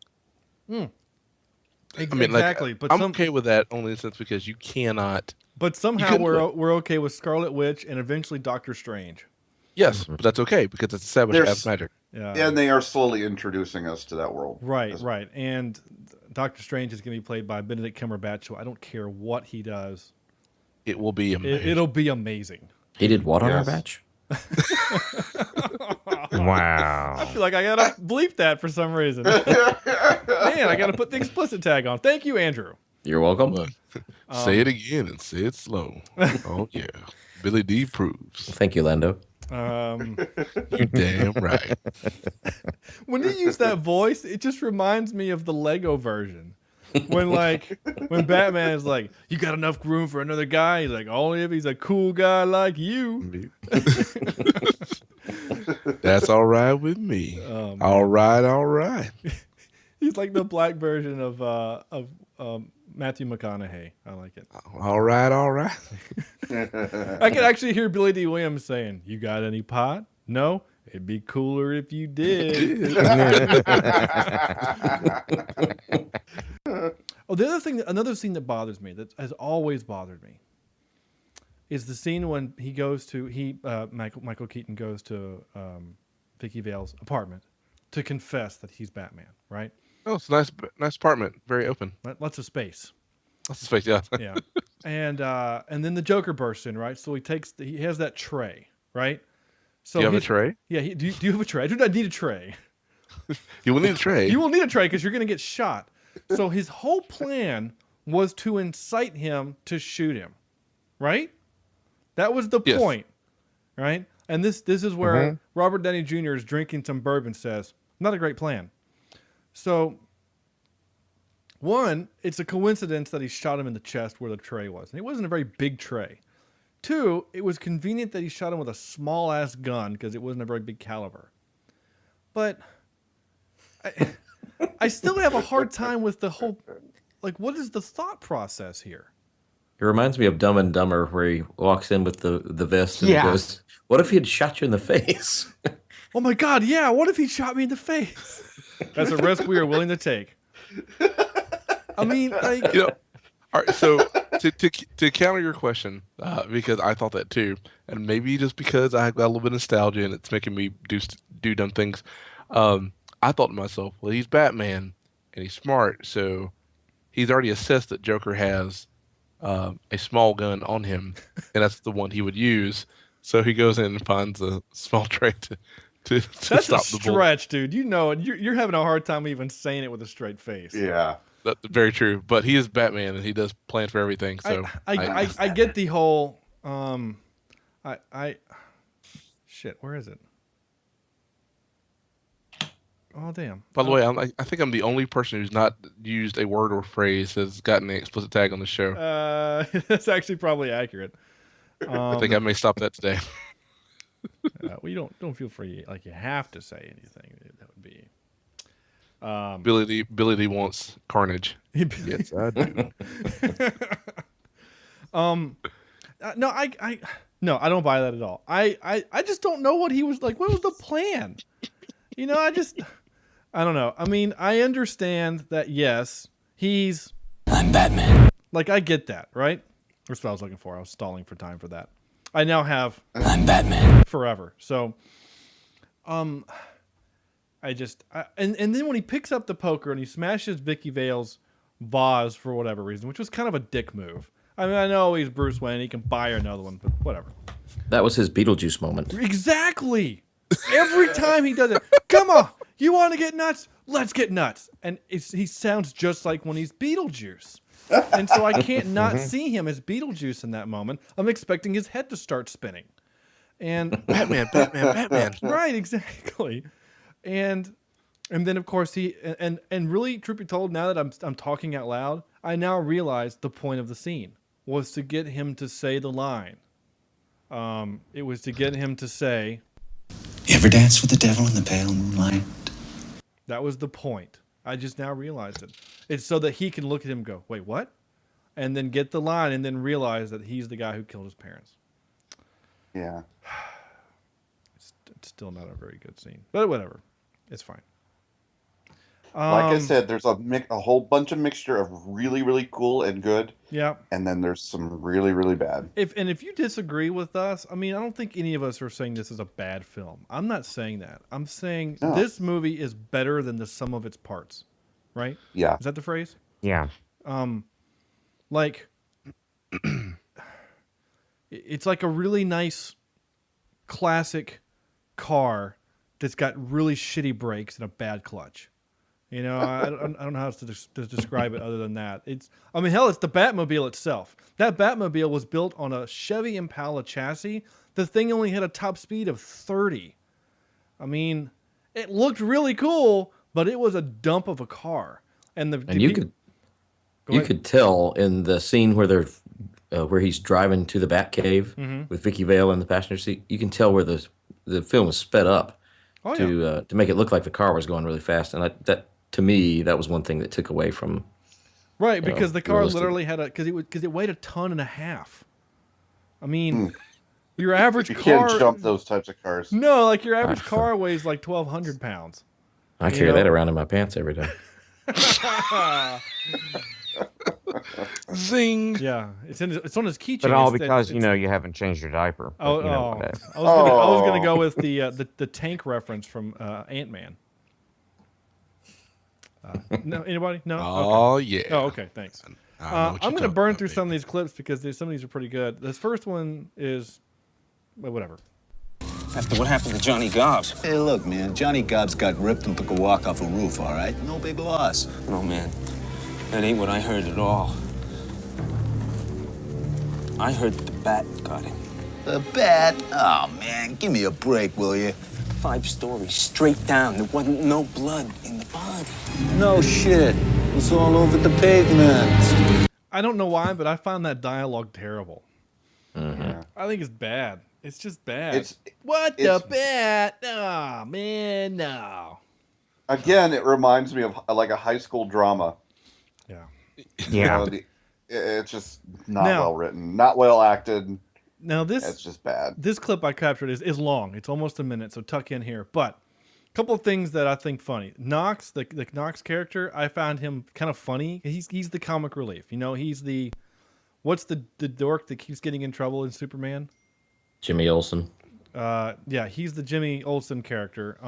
Exactly. But I'm okay with that only in the sense because you cannot. But somehow we're okay with Scarlet Witch and eventually Doctor Strange. Yes, but that's okay because it's established as magic. Yeah. And they are slowly introducing us to that world. Right. And Doctor Strange is going to be played by Benedict Cumberbatch, so I don't care what he does. It will be amazing. It'll be amazing. He did what on our batch? Wow. I feel like I got to bleep that for some reason. Man, I got to put the explicit tag on. Thank you, Andrew. You're welcome. Say it again and say it slow. Oh, yeah. Billy D proves. Thank you, Lando. You damn right. When you use that voice, it just reminds me of the Lego version. When Batman is like, you got enough room for another guy? He's like, only if he's a cool guy like you. That's all right with me. All right. He's like the black version of Matthew McConaughey. I like it. All right. I can actually hear Billy D. Williams saying, "You got any pot? No? It'd be cooler if you did." Another scene that bothers me, that has always bothered me, is the scene when Michael Keaton goes to Vicky Vale's apartment to confess that he's Batman, right? Oh, it's a nice apartment, very open. Lots of space. Lots of space, yeah. Yeah. And then the Joker bursts in, right? So he has that tray, right? So do you have a tray? Yeah. Do you have a tray? I do not need a tray. You will need a tray. You will need a tray because you're going to get shot. So his whole plan was to incite him to shoot him, right? That was the point, right? And this is where Robert Downey Jr. is drinking some bourbon, says, not a great plan. So, one, it's a coincidence that he shot him in the chest where the tray was. And it wasn't a very big tray. 2, it was convenient that he shot him with a small-ass gun because it wasn't a very big caliber. But I still have a hard time with the whole... Like, what is the thought process here? It reminds me of Dumb and Dumber where he walks in with the vest and he goes, what if he had shot you in the face? Oh my God, yeah, what if he shot me in the face? That's a risk we are willing to take. I mean, like... All right, so to counter your question, because I thought that too, and maybe just because I got a little bit of nostalgia and it's making me do dumb things. I thought to myself, well, he's Batman and he's smart, so he's already assessed that Joker has a small gun on him, and that's the one he would use. So he goes in and finds a small tray to That's stop a the bullet. stretch, dude. You know, you're having a hard time even saying it with a straight face. Yeah. That's very true. But he is Batman, and he does plan for everything. So I get the whole shit. Where is it? Oh damn! By the way, I think I'm the only person who's not used a word or phrase that's gotten an explicit tag on the show. That's actually probably accurate. I think I may stop that today. Well, you don't feel free like you have to say anything. That would be. Billy D wants carnage. Yes, I do. No, I don't buy that at all. I just don't know what he was like. What was the plan? You know, I don't know. I mean, I understand that. Yes, I'm Batman. Like, I get that, right? That's what I was looking for. I was stalling for time for that. I now have I'm Batman forever. So, and then when he picks up the poker and he smashes Vicky Vale's vase for whatever reason, which was kind of a dick move. I mean, I know he's Bruce Wayne. He can buy her another one, but whatever. That was his Beetlejuice moment. Exactly. Every time he does it, come on, you want to get nuts? Let's get nuts. And he sounds just like when he's Beetlejuice. And so I can't not see him as Beetlejuice in that moment. I'm expecting his head to start spinning. And Batman. Right, exactly. And then of course and really, truth be told, now that I'm talking out loud, I now realize the point of the scene was to get him to say the line. It was to get him to say, "You ever dance with the devil in the pale moonlight?" That was the point. I just now realized it. It's so that he can look at him and go, "Wait, what?" And then get the line and then realize that he's the guy who killed his parents. Yeah. It's still not a very good scene, but whatever. It's fine. Like I said, there's a whole bunch of mixture of really, really cool and good. Yeah. And then there's some really, really bad. If you disagree with us, I mean, I don't think any of us are saying this is a bad film. I'm not saying that. I'm saying this movie is better than the sum of its parts. Right? Yeah. Is that the phrase? Yeah. Like, it's like a really nice classic car that's got really shitty brakes and a bad clutch. You know, I don't know how to describe it other than that. I mean, hell, it's the Batmobile itself. That Batmobile was built on a Chevy Impala chassis. The thing only had a top speed of 30. I mean, it looked really cool, but it was a dump of a car. And you could tell in the scene where where he's driving to the Batcave with Vicky Vale in the passenger seat. You can tell where the film was sped up to make it look like the car was going really fast. And that to me, that was one thing that took away from because the car literally had because it weighed 1.5 tons. I mean, your average car can't jump those types of cars. No, like your average car weighs like 1,200 pounds. I carry that around in my pants every day. Zing. Yeah, it's on his keychain. But all because you haven't changed your diaper. I was gonna go with the tank reference from Ant-Man. No, anybody? No. Oh okay. yeah. Oh okay. Thanks. I'm gonna burn through some of these clips because some of these are pretty good. This first one is, well, whatever. After what happened to Johnny Gobbs? Hey, look, man. Johnny Gobbs got ripped and took a walk off a roof, all right? No big loss. No, man. That ain't what I heard at all. I heard that the bat got him. The bat? Oh, man. Give me a break, will you? 5 stories straight down. There wasn't no blood in the body. No shit. It was all over the pavement. I don't know why, but I found that dialogue terrible. Yeah. I think it's bad. It's just bad. The bat? Oh, man, no. Again, it reminds me of like a high school drama. Yeah. Yeah. It's just not well written, not well acted. Now it's just bad. This clip I captured is long. It's almost a minute, so tuck in here. But a couple of things that I think funny. Knox, the Knox character, I found him kind of funny. He's the comic relief. You know, he's the What's the dork that keeps getting in trouble in Superman? Jimmy Olsen. Yeah, he's the Jimmy Olsen character.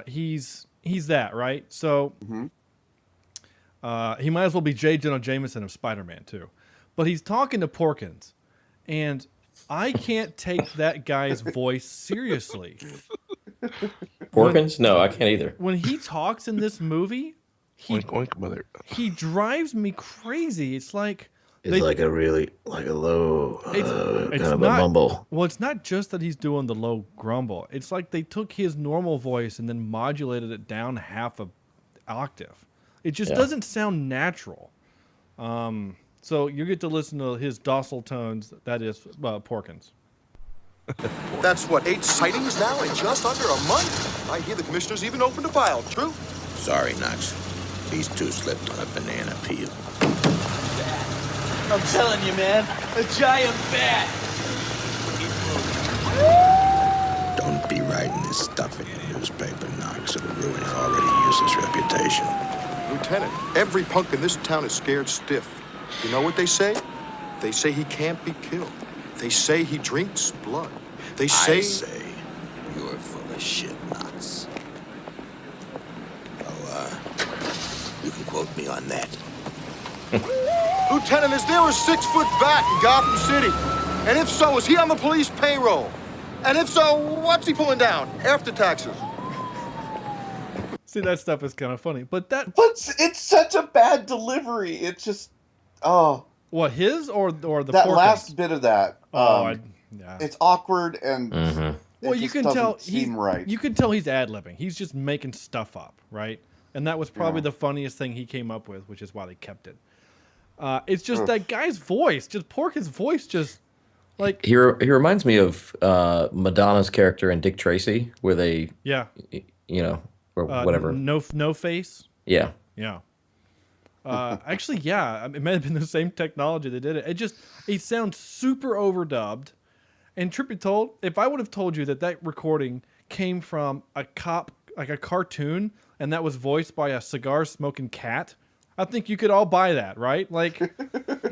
He's that, right? So he might as well be J. Jonah Jameson of Spider-Man too. But he's talking to Porkins, and I can't take that guy's voice seriously. Porkins? No, I can't either. When he talks in this movie, Oink, oink, mother. he drives me crazy. It's like It's like a low it's kind of not, a mumble. Well, it's not just that he's doing the low grumble. It's like they took his normal voice and then modulated it down half a octave. It just doesn't sound natural. So you get to listen to his docile tones. That is Porkins. That's what, 8 sightings now in just under a month? I hear the commissioner's even opened a file. True? Sorry, Knox. These two slipped on a banana peel. I'm telling you, man, a giant bat. Don't be writing this stuff in the newspaper, Knox. It'll ruin your already useless reputation. Lieutenant, every punk in this town is scared stiff. You know what they say? They say he can't be killed. They say he drinks blood. They say... I say you're full of shit, Knox. Oh, you can quote me on that. Lieutenant, is there a 6-foot bat in Gotham City? And if so, is he on the police payroll? And if so, what's he pulling down after taxes? See, that stuff is kind of funny, but it's such a bad delivery. It's just, what, his or the that Porkins? last bit of that. Yeah. It's awkward and Well, you can tell seem right. You can tell he's ad-libbing. He's just making stuff up, right? And that was probably the funniest thing he came up with, which is why they kept it. It's just that guy's voice, just Porkins' voice, just like He reminds me of Madonna's character in Dick Tracy, where they or whatever. No face. Yeah. Yeah. Actually, yeah, it might have been the same technology that did it. It sounds super overdubbed. And truth be told, if I would have told you that recording came from a cop, like a cartoon, and that was voiced by a cigar smoking cat, I think you could all buy that, right? Like,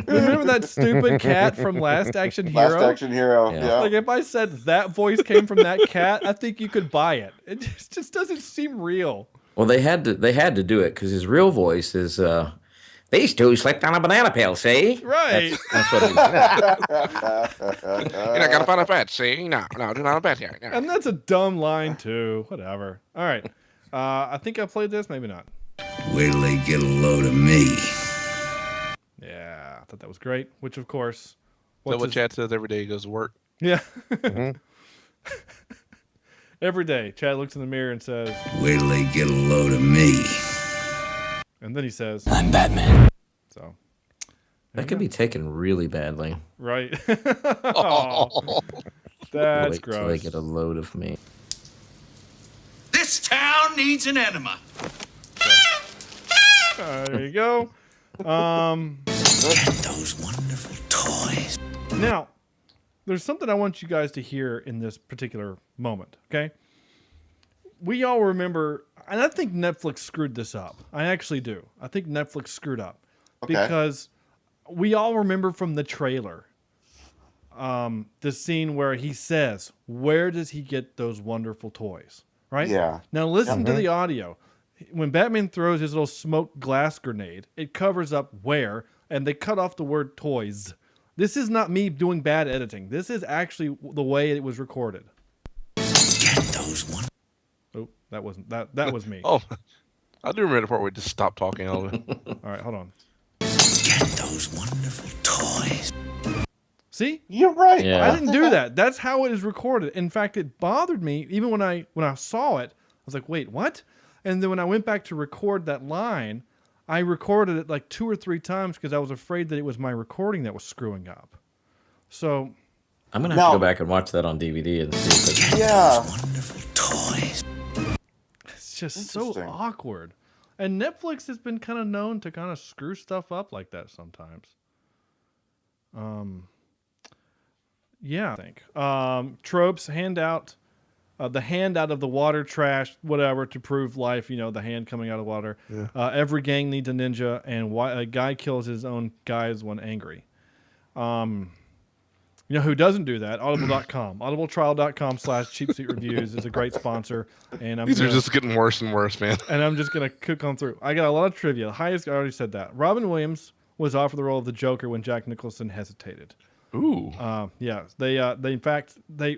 remember that stupid cat from Last Action Hero? Last Action Hero, yeah. Like, if I said that voice came from that cat, I think you could buy it. It just doesn't seem real. Well, they had to do it because his real voice is these two slipped on a banana peel, see? Right. That's what it is. You're not gonna find a bet, see? No, do not bet here. No. And that's a dumb line too. Whatever. All right. I think I played this. Maybe not. Wait till they get a load of me. Yeah, I thought that was great. Which, of course, Is that what Chad says every day he goes to work? Yeah. Every day, Chad looks in the mirror and says, Wait till they get a load of me. And then he says, I'm Batman. So that could be taken really badly. Right. Oh, that's Wait gross. till they get a load of me. This town needs an enema. There you go. Those wonderful toys. Now, there's something I want you guys to hear in this particular moment, okay? We all remember, and I think Netflix screwed this up. I actually do. I think Netflix screwed up. Okay. Because we all remember from the trailer the scene where he says, where does he get those wonderful toys? Right? Yeah. Now listen to the audio. When Batman throws his little smoke glass grenade, it covers up where, and they cut off the word toys. This is not me doing bad editing. This is actually the way it was recorded. Get those one. Oh, that wasn't that was me. Oh, I do remember the part where we just stopped talking all of it. All right, hold on. Get those wonderful toys. See? You're right. Yeah. I didn't do that. That's how it is recorded. In fact, it bothered me even when I saw it. I was like, "Wait, what?" And then when I went back to record that line, I recorded it like 2 or 3 times because I was afraid that it was my recording that was screwing up. So I'm gonna have to go back and watch that on DVD and see if it's Wonderful toys. it's just so awkward. And Netflix has been kind of known to kind of screw stuff up like that sometimes. Yeah, I think. Tropes, hand out the hand out of the water, trash, whatever, to prove life. The hand coming out of water. Yeah. Every gang needs a ninja, and a guy kills his own guys when angry. Who doesn't do that? Audible.com. Audibletrial.com/CheapSeat Reviews is a great sponsor. And These are just getting worse and worse, man. And I'm just going to cook on through. I got a lot of trivia. The highest, I already said that. Robin Williams was offered the role of the Joker when Jack Nicholson hesitated. Ooh. Yeah. They in fact they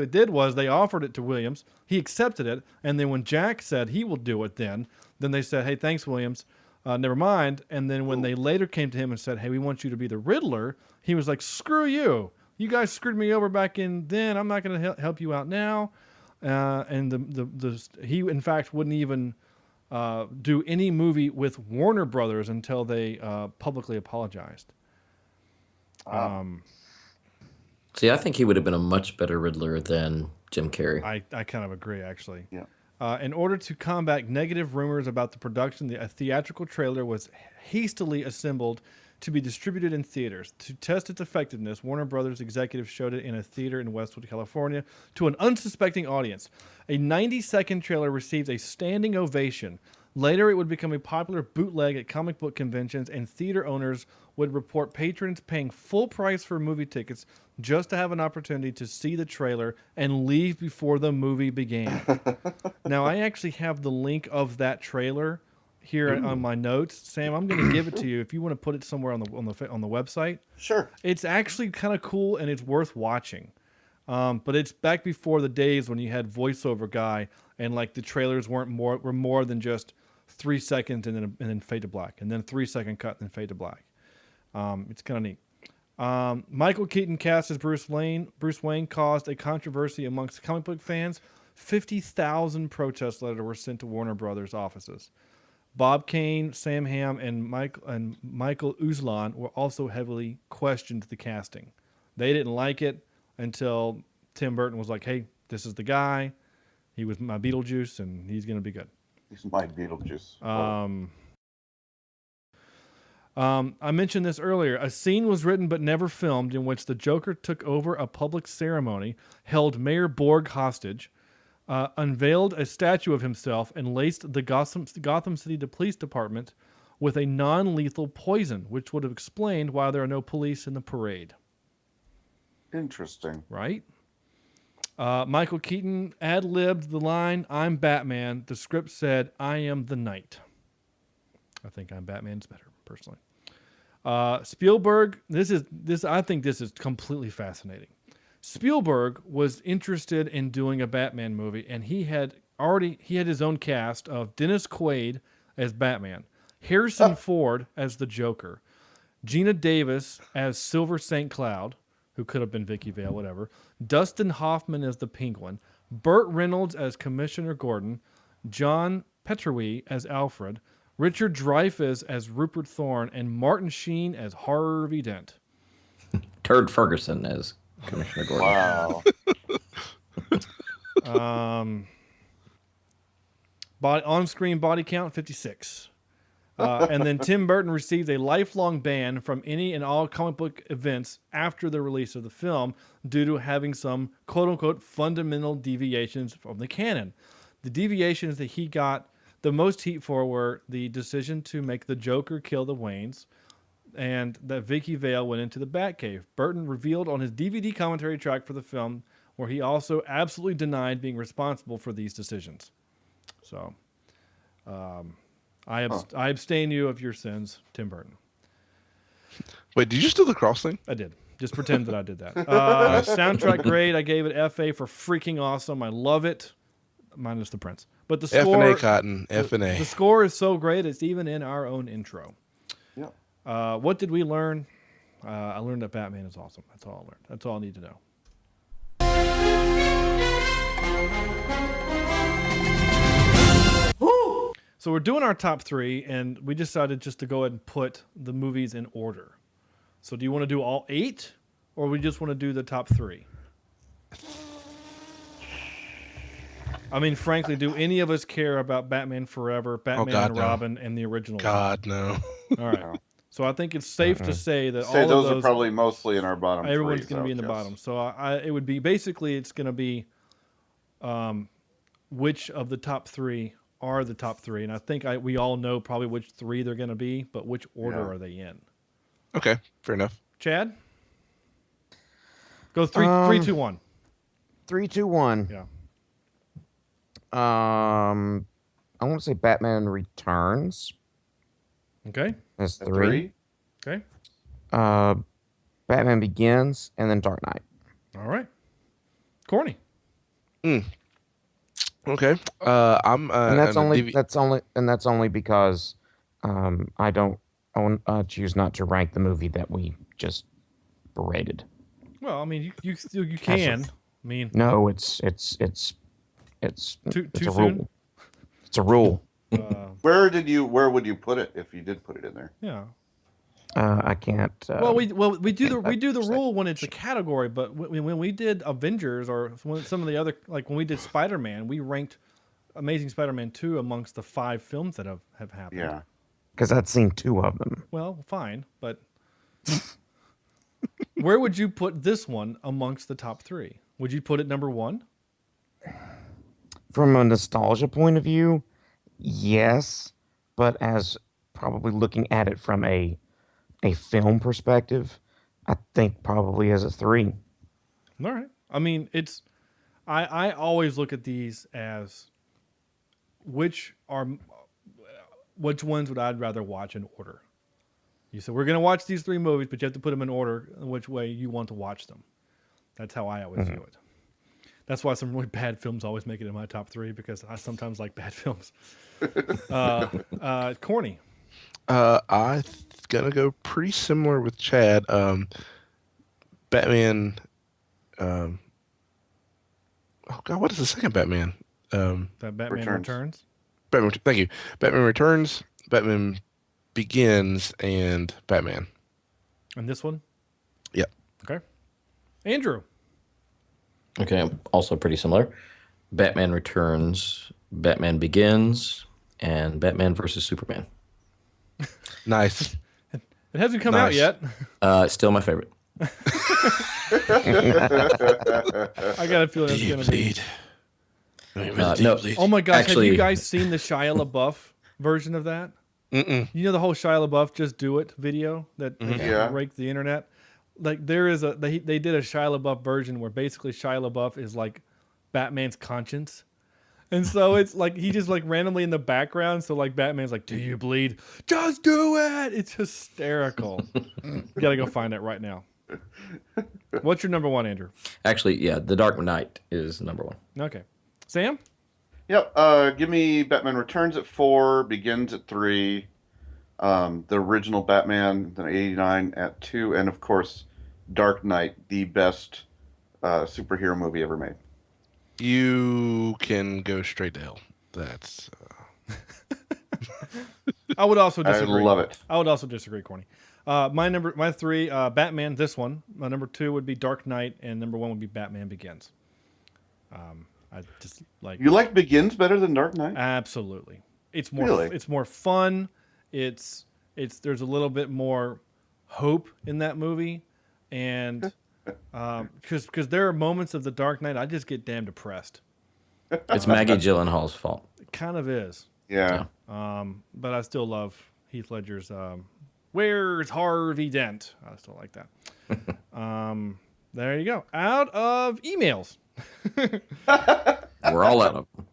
did was they offered it to Williams. He accepted it, and then when Jack said he will do it, then they said, "Hey, thanks, Williams. Never mind." And then when they later came to him and said, "Hey, we want you to be the Riddler," he was like, "Screw you! You guys screwed me over back in then. I'm not going to help you out now." And he in fact wouldn't even do any movie with Warner Brothers until they publicly apologized. See, I think he would have been a much better Riddler than Jim Carrey. I kind of agree, actually. Yeah. In order to combat negative rumors about the production, a theatrical trailer was hastily assembled to be distributed in theaters. To test its effectiveness, Warner Brothers executives showed it in a theater in Westwood, California, to an unsuspecting audience. A 90-second trailer received a standing ovation. Later, it would become a popular bootleg at comic book conventions, and theater owners would report patrons paying full price for movie tickets just to have an opportunity to see the trailer and leave before the movie began. Now, I actually have the link of that trailer here on my notes. Sam, I'm going to give it to you if you want to put it somewhere on the website. Sure. It's actually kind of cool, and it's worth watching. But it's back before the days when you had voiceover guy, and like the trailers were more than just 3 seconds and then fade to black, and then 3-second cut, then fade to black. It's kind of neat. Michael Keaton cast as Bruce Wayne. Bruce Wayne caused a controversy amongst comic book fans. 50,000 protest letters were sent to Warner Brothers offices. Bob Kane, Sam Hamm, and Michael Uslan were also heavily questioned the casting. They didn't like it until Tim Burton was like, "Hey, this is the guy. He was my Beetlejuice, and he's going to be good." He's my Beetlejuice. I mentioned this earlier. A scene was written but never filmed in which the Joker took over a public ceremony, held Mayor Borg hostage, unveiled a statue of himself, and laced the Gotham City Police Department with a non-lethal poison, which would have explained why there are no police in the parade. Interesting. Right? Michael Keaton ad-libbed the line, "I'm Batman." The script said, "I am the Knight." I think "I'm Batman's" better, personally. Spielberg, I think this is completely fascinating. Spielberg was interested in doing a Batman movie, and he had his own cast of Dennis Quaid as Batman, Harrison Ford as the Joker, Gina Davis as Silver St. Cloud, who could have been Vicky Vale, whatever, Dustin Hoffman as the Penguin, Burt Reynolds as Commissioner Gordon, John Pertwee as Alfred, Richard Dreyfuss as Rupert Thorne, and Martin Sheen as Harvey Dent. Turd Ferguson as Commissioner Gordon. Wow. On-screen body count, 56. And then Tim Burton received a lifelong ban from any and all comic book events after the release of the film due to having some quote-unquote fundamental deviations from the canon. The deviations that he got the most heat for were the decision to make the Joker kill the Waynes, and that Vicky Vale went into the Batcave. Burton revealed on his DVD commentary track for the film, where he also absolutely denied being responsible for these decisions. So, I abstain you of your sins, Tim Burton. Wait, did you just do the cross thing? I did. Just pretend that I did that. Soundtrack grade, I gave it FA for freaking awesome. I love it. Minus the Prince. But the score... F&A, Cotton. F&A. The score is so great, it's even in our own intro. Yeah. What did we learn? I learned that Batman is awesome. That's all I learned. That's all I need to know. So we're doing our top 3, and we decided just to go ahead and put the movies in order. So do you want to do all 8, or we just want to do the top 3? I mean, frankly, do any of us care about Batman Forever, Batman and Robin, and the original? God, no. All right. So I think it's safe to say that all those of those are probably mostly in our bottom. Everyone's going to be in the bottom. So it would be basically it's going to be which of the top three are the top three. And I think we all know probably which three they're going to be, but which order are they in? Okay, fair enough. Chad? Go 3, 2, 1. 3, 2, 1. Yeah. I want to say Batman Returns. Okay. That's 3. Okay. Batman Begins, and then Dark Knight. All right. Corny. Okay. I'm. And that's only because I choose not to rank the movie that we just berated. Well, I mean, you can. I mean, no, it's too a soon? rule. It's a rule. Where would you put it if you did put it in there? Yeah. I can't. Well, we do the rule when it's a category, but when we did Avengers or some of the other, like when we did Spider-Man, we ranked Amazing Spider-Man 2 amongst the 5 films that have happened. Yeah. Because I'd seen 2 of them. Well, fine, but where would you put this one amongst the top 3? Would you put it number 1? From a nostalgia point of view, yes, but as probably looking at it from a film perspective, I think probably as a 3. All right. I mean, I always look at these as which ones would I'd rather watch in order. You said we're going to watch these 3 movies, but you have to put them in order in which way you want to watch them. That's how I always view it. That's why some really bad films always make it in my top 3, because I sometimes like bad films. Corny. I'm gonna go pretty similar with Chad. Batman. Oh God, what is the second Batman? That Batman Returns. Thank you. Batman Returns, Batman Begins, and Batman. And this one? Yep. Okay. Andrew. Okay, also pretty similar. Batman Returns, Batman Begins, and Batman versus Superman. Nice. It hasn't come out yet. Still my favorite. I got a feeling it's going to be. No. Oh my gosh! Actually, have you guys seen the Shia LaBeouf version of that? Mm-mm. You know the whole Shia LaBeouf "Just Do It" video that raked the internet. Like there is they did a Shia LaBeouf version where basically Shia LaBeouf is like Batman's conscience, and so it's like he just like randomly in the background. So like Batman's like, "Do you bleed? Just do it!" It's hysterical. You gotta go find that right now. What's your number 1, Andrew? Actually, yeah, The Dark Knight is number 1. Okay, Sam. Yep. Give me Batman Returns at 4, Begins at 3, the original Batman, then 89 at 2, and of course, Dark Knight, the best superhero movie ever made. You can go straight to hell. That's. I would also disagree. I love it. I would also disagree, Corny. My 3, Batman. This one. My number 2 would be Dark Knight, and number 1 would be Batman Begins. I just like. You like Begins better than Dark Knight? Absolutely. It's more. Really? It's more fun. There's a little bit more hope in that movie, and because there are moments of The Dark Knight I just get damn depressed. It's Maggie Gyllenhaal's fault. It kind of is. Yeah. But I still love Heath Ledger's "Where's Harvey Dent?" I still like that. There you go. Out of emails. We're all out of them.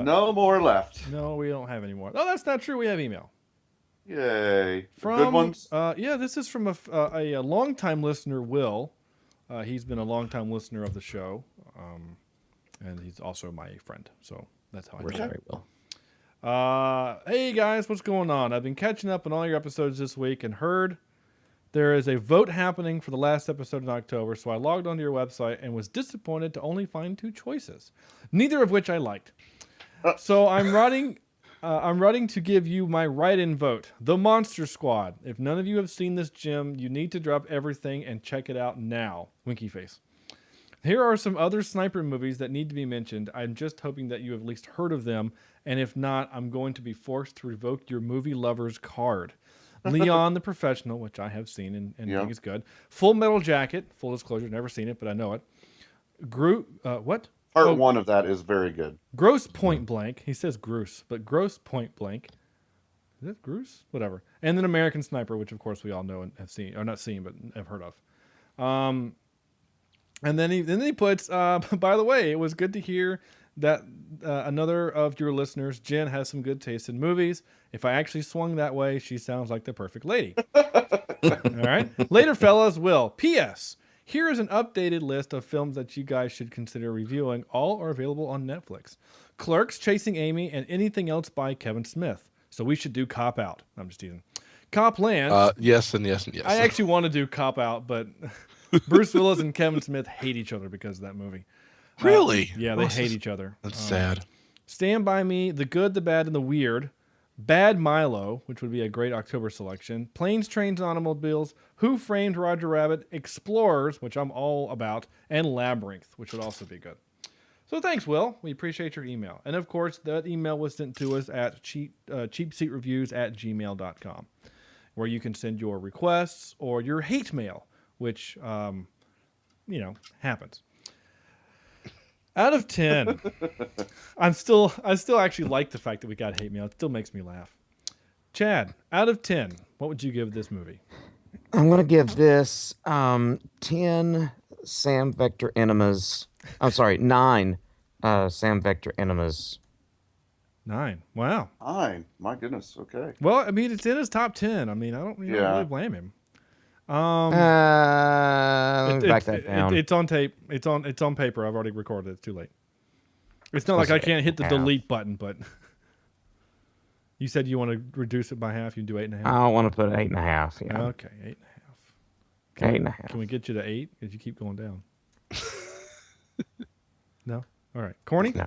No more left. No, we don't have any more. Oh, that's not true. We have email. Yay. From, good ones? Yeah, this is from a longtime listener, Will. He's been a longtime listener of the show. And he's also my friend. So that's how I know. Very well. Hey guys, what's going on? I've been catching up on all your episodes this week and heard there is a vote happening for the last episode in October, so I logged onto your website and was disappointed to only find 2 choices, neither of which I liked. So I'm writing to give you my write-in vote, The Monster Squad. If none of you have seen this, Jim, you need to drop everything and check it out now. Winky face. Here are some other sniper movies that need to be mentioned. I'm just hoping that you have at least heard of them, and if not, I'm going to be forced to revoke your movie lover's card. Leon the Professional, which I have seen and think is good. Full Metal Jacket, full disclosure, never seen it, but I know it. Part one of that is very good. Gross Point Blank. He says Gross, but Gross Point Blank. Is it Gross? Whatever. And then American Sniper, which of course we all know and have seen, or not seen, but have heard of. And then he puts, by the way, it was good to hear that another of your listeners, Jen, has some good taste in movies. If I actually swung that way, she sounds like the perfect lady. All right. Later, fellas, Will. P.S. Here is an updated list of films that you guys should consider reviewing. All are available on Netflix. Clerks, Chasing Amy, and anything else by Kevin Smith. So we should do Cop Out. I'm just teasing. Cop Land. Yes and yes and yes. I actually want to do Cop Out, but Bruce Willis and Kevin Smith hate each other because of that movie. Really? Yeah, they hate each other. That's sad. Stand By Me, The Good, the Bad, and the Weird. Bad Milo, which would be a great October selection. Planes, Trains, and Automobiles. Who Framed Roger Rabbit? Explorers, which I'm all about. And Labyrinth, which would also be good. So thanks, Will. We appreciate your email. And of course, that email was sent to us at cheapseatreviews@gmail.com, where you can send your requests or your hate mail, which, happens. Out of 10, I still actually like the fact that we got hate mail. It still makes me laugh. Chad, out of 10, what would you give this movie? I'm going to give this 10 Sam Vector enemas. I'm sorry, 9 Sam Vector enemas. 9. Wow. 9. My goodness. Okay. Well, I mean, it's in his top 10. I mean, I don't really blame him. Let me back that down. It's on tape. It's on paper. I've already recorded it. It's too late. It's not like I can't hit the delete button, but you said you want to reduce it by half. You can do 8.5. I want to put 8.5. Yeah. Okay, 8.5. 8.5. Can we get you to 8? Because you keep going down. No. All right, Corny. No.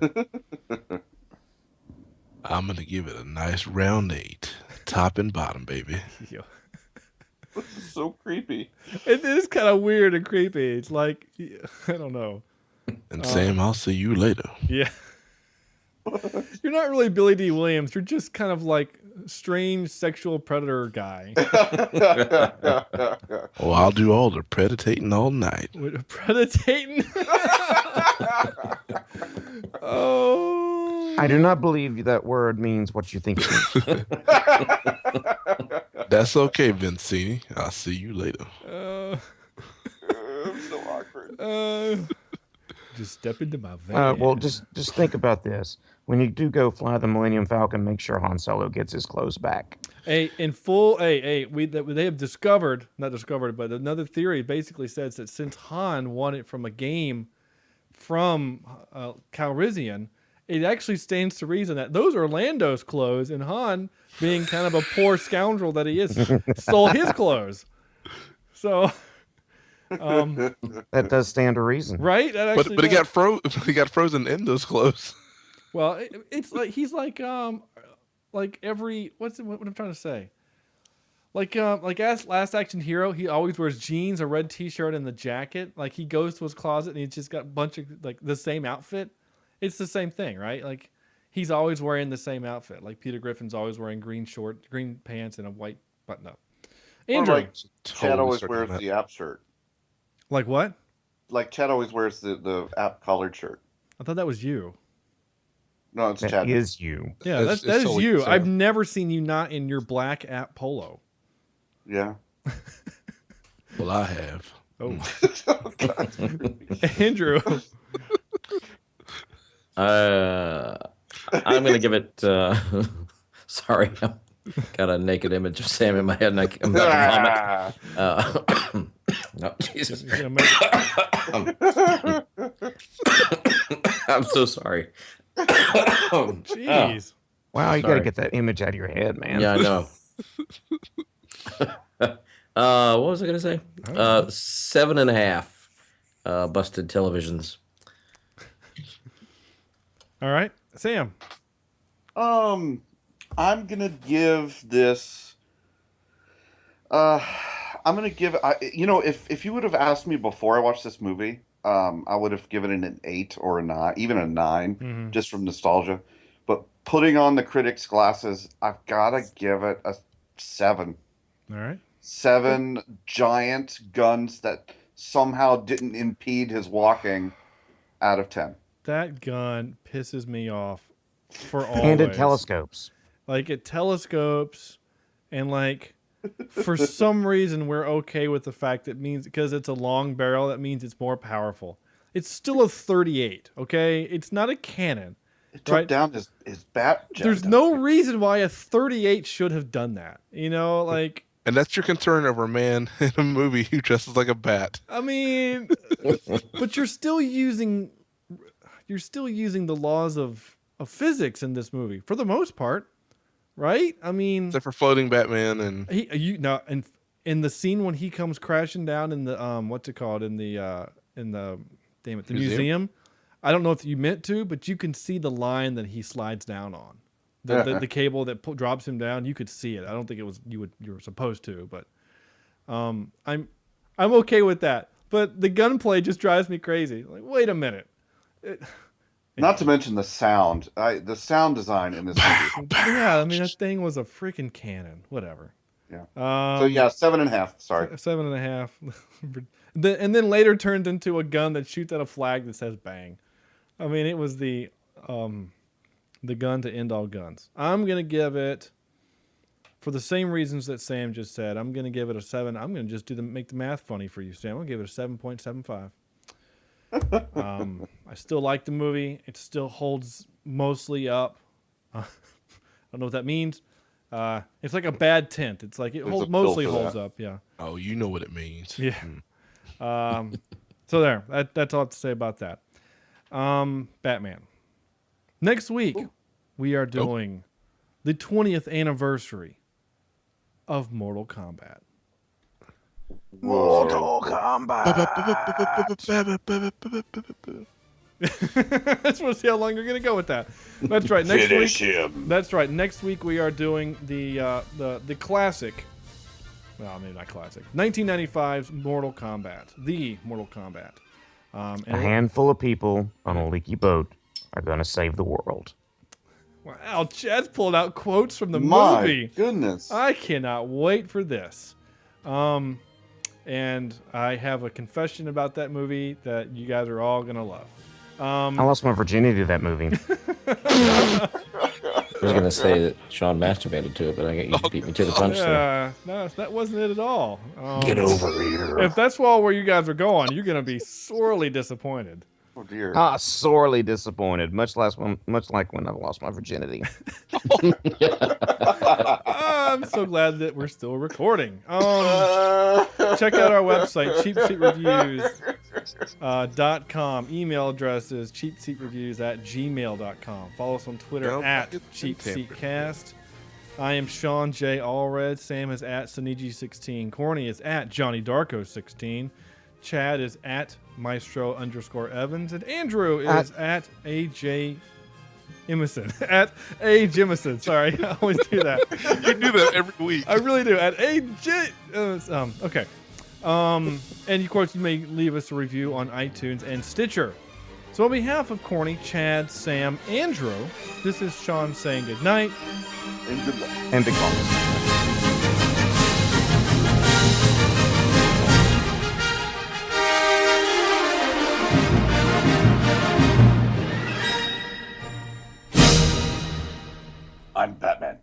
I'm gonna give it a nice round 8, top and bottom, baby. Yeah. This is so creepy. It is kind of weird and creepy. It's like, I don't know. And Sam, I'll see you later. Yeah. You're not really Billy D. Williams. You're just kind of like strange sexual predator guy. Oh, I'll do all the predating all night. Predating? Oh. I do not believe that word means what you think it means. That's okay, Vincini. I'll see you later. I'm so awkward. Just step into my van. Well, just think about this. When you do go fly the Millennium Falcon, make sure Han Solo gets his clothes back. They have not discovered, but another theory basically says that since Han won it from a game from Calrissian, it actually stands to reason that those are Lando's clothes, and Han, being kind of a poor scoundrel that he is, stole his clothes. So that does stand to reason, right? But he got frozen in those clothes. Well, it's like he's like every what I'm trying to say. Like as Last Action Hero, he always wears jeans, a red T-shirt, and the jacket. Like he goes to his closet and he's just got a bunch of like the same outfit. It's the same thing, right? Like he's always wearing the same outfit. Like Peter Griffin's always wearing green pants and a white button-up. Andrew, like Chad always wears the app shirt. Like what? Like Chad always wears the app collared shirt. I thought that was you. No, it's that Chad. Is you? Yeah, that is you. I've never seen you not in your black app polo. Yeah. Well, I have. Oh, Andrew. I'm gonna give it. Sorry, I've got a naked image of Sam in my head, and I'm about to vomit. No, Jesus. I'm so sorry. Jeez. Wow, you got to get that image out of your head, man. Yeah, I know. What was I gonna say? 7.5 busted televisions. All right, Sam. I'm gonna give this. I'm gonna give it. If you would have asked me before I watched this movie, I would have given it an 8 or a 9, even a 9, just from nostalgia. But putting on the critic's glasses, I've got to give it a 7. All right. 7 giant guns that somehow didn't impede his walking out of 10. That gun pisses me off for always. And it telescopes. Like, it telescopes, and like, for some reason, we're okay with the fact that means because it's a long barrel, that means it's more powerful. It's still a 38, okay? It's not a cannon. It took down his bat jet. There's no reason why a 38 should have done that. You know, like... And that's your concern over a man in a movie who dresses like a bat. I mean, but you're still using the laws of physics in this movie for the most part, right? I mean, except for floating Batman and and in the scene when he comes crashing down in the what's it called in the museum. I don't know if you meant to, but you can see the line that he slides down on. The cable that drops him down, you could see it. I don't think it was you were supposed to, but I'm okay with that. But the gunplay just drives me crazy. Like, wait a minute. Not to mention the sound. The sound design in this movie. Yeah, I mean that thing was a freaking cannon. Whatever. Yeah. So yeah, 7.5. Sorry. 7.5. And then later turned into a gun that shoots at a flag that says "bang." I mean, it was the gun to end all guns. I'm gonna give it, for the same reasons that Sam just said, I'm gonna give it a 7. I'm gonna just make the math funny for you, Sam. I'm gonna give it a 7.75. I still like the movie. It still holds mostly up. I don't know what that means. It's like a bad tent. It's like it mostly holds up. Yeah. Oh, you know what it means. Yeah. So there. That's all I have to say about that. Batman. Next week, we are doing the 20th anniversary of Mortal Kombat. Mortal Kombat. I just want to see how long you're going to go with that. That's right. Next Finish week. him. That's right. Next week we are doing the classic. Well, maybe not classic. 1995's Mortal Kombat. The Mortal Kombat. A handful of people on a leaky boat are going to save the world. Wow, Chad's pulled out quotes from the My movie. goodness. I cannot wait for this. And I have a confession about that movie that you guys are all going to love. I lost my virginity to that movie. I was going to say that Sean masturbated to it, but I got you beat me to the punch there. No, that wasn't it at all. Get over here. If that's all where you guys are going, you're going to be sorely disappointed. Oh dear. Sorely disappointed. Much like when I lost my virginity. I'm so glad that we're still recording. Check out our website, CheapSeatReviews.com. Email address is CheapSeatReviews@gmail.com. Follow us on Twitter at CheapSeatCast. I am Sean J. Allred. Sam is at Saniji16. Corny is at JohnnyDarko16. Chad is at Maestro_Evans. And Andrew is at AJ Emerson. At A. Jimison. Sorry, I always do that. You do that every week. I really do. At AJ. Okay. And of course, you may leave us a review on iTunes and Stitcher. So on behalf of Corny, Chad, Sam, Andrew, this is Sean saying good night. And good luck. And big balls. I'm Batman.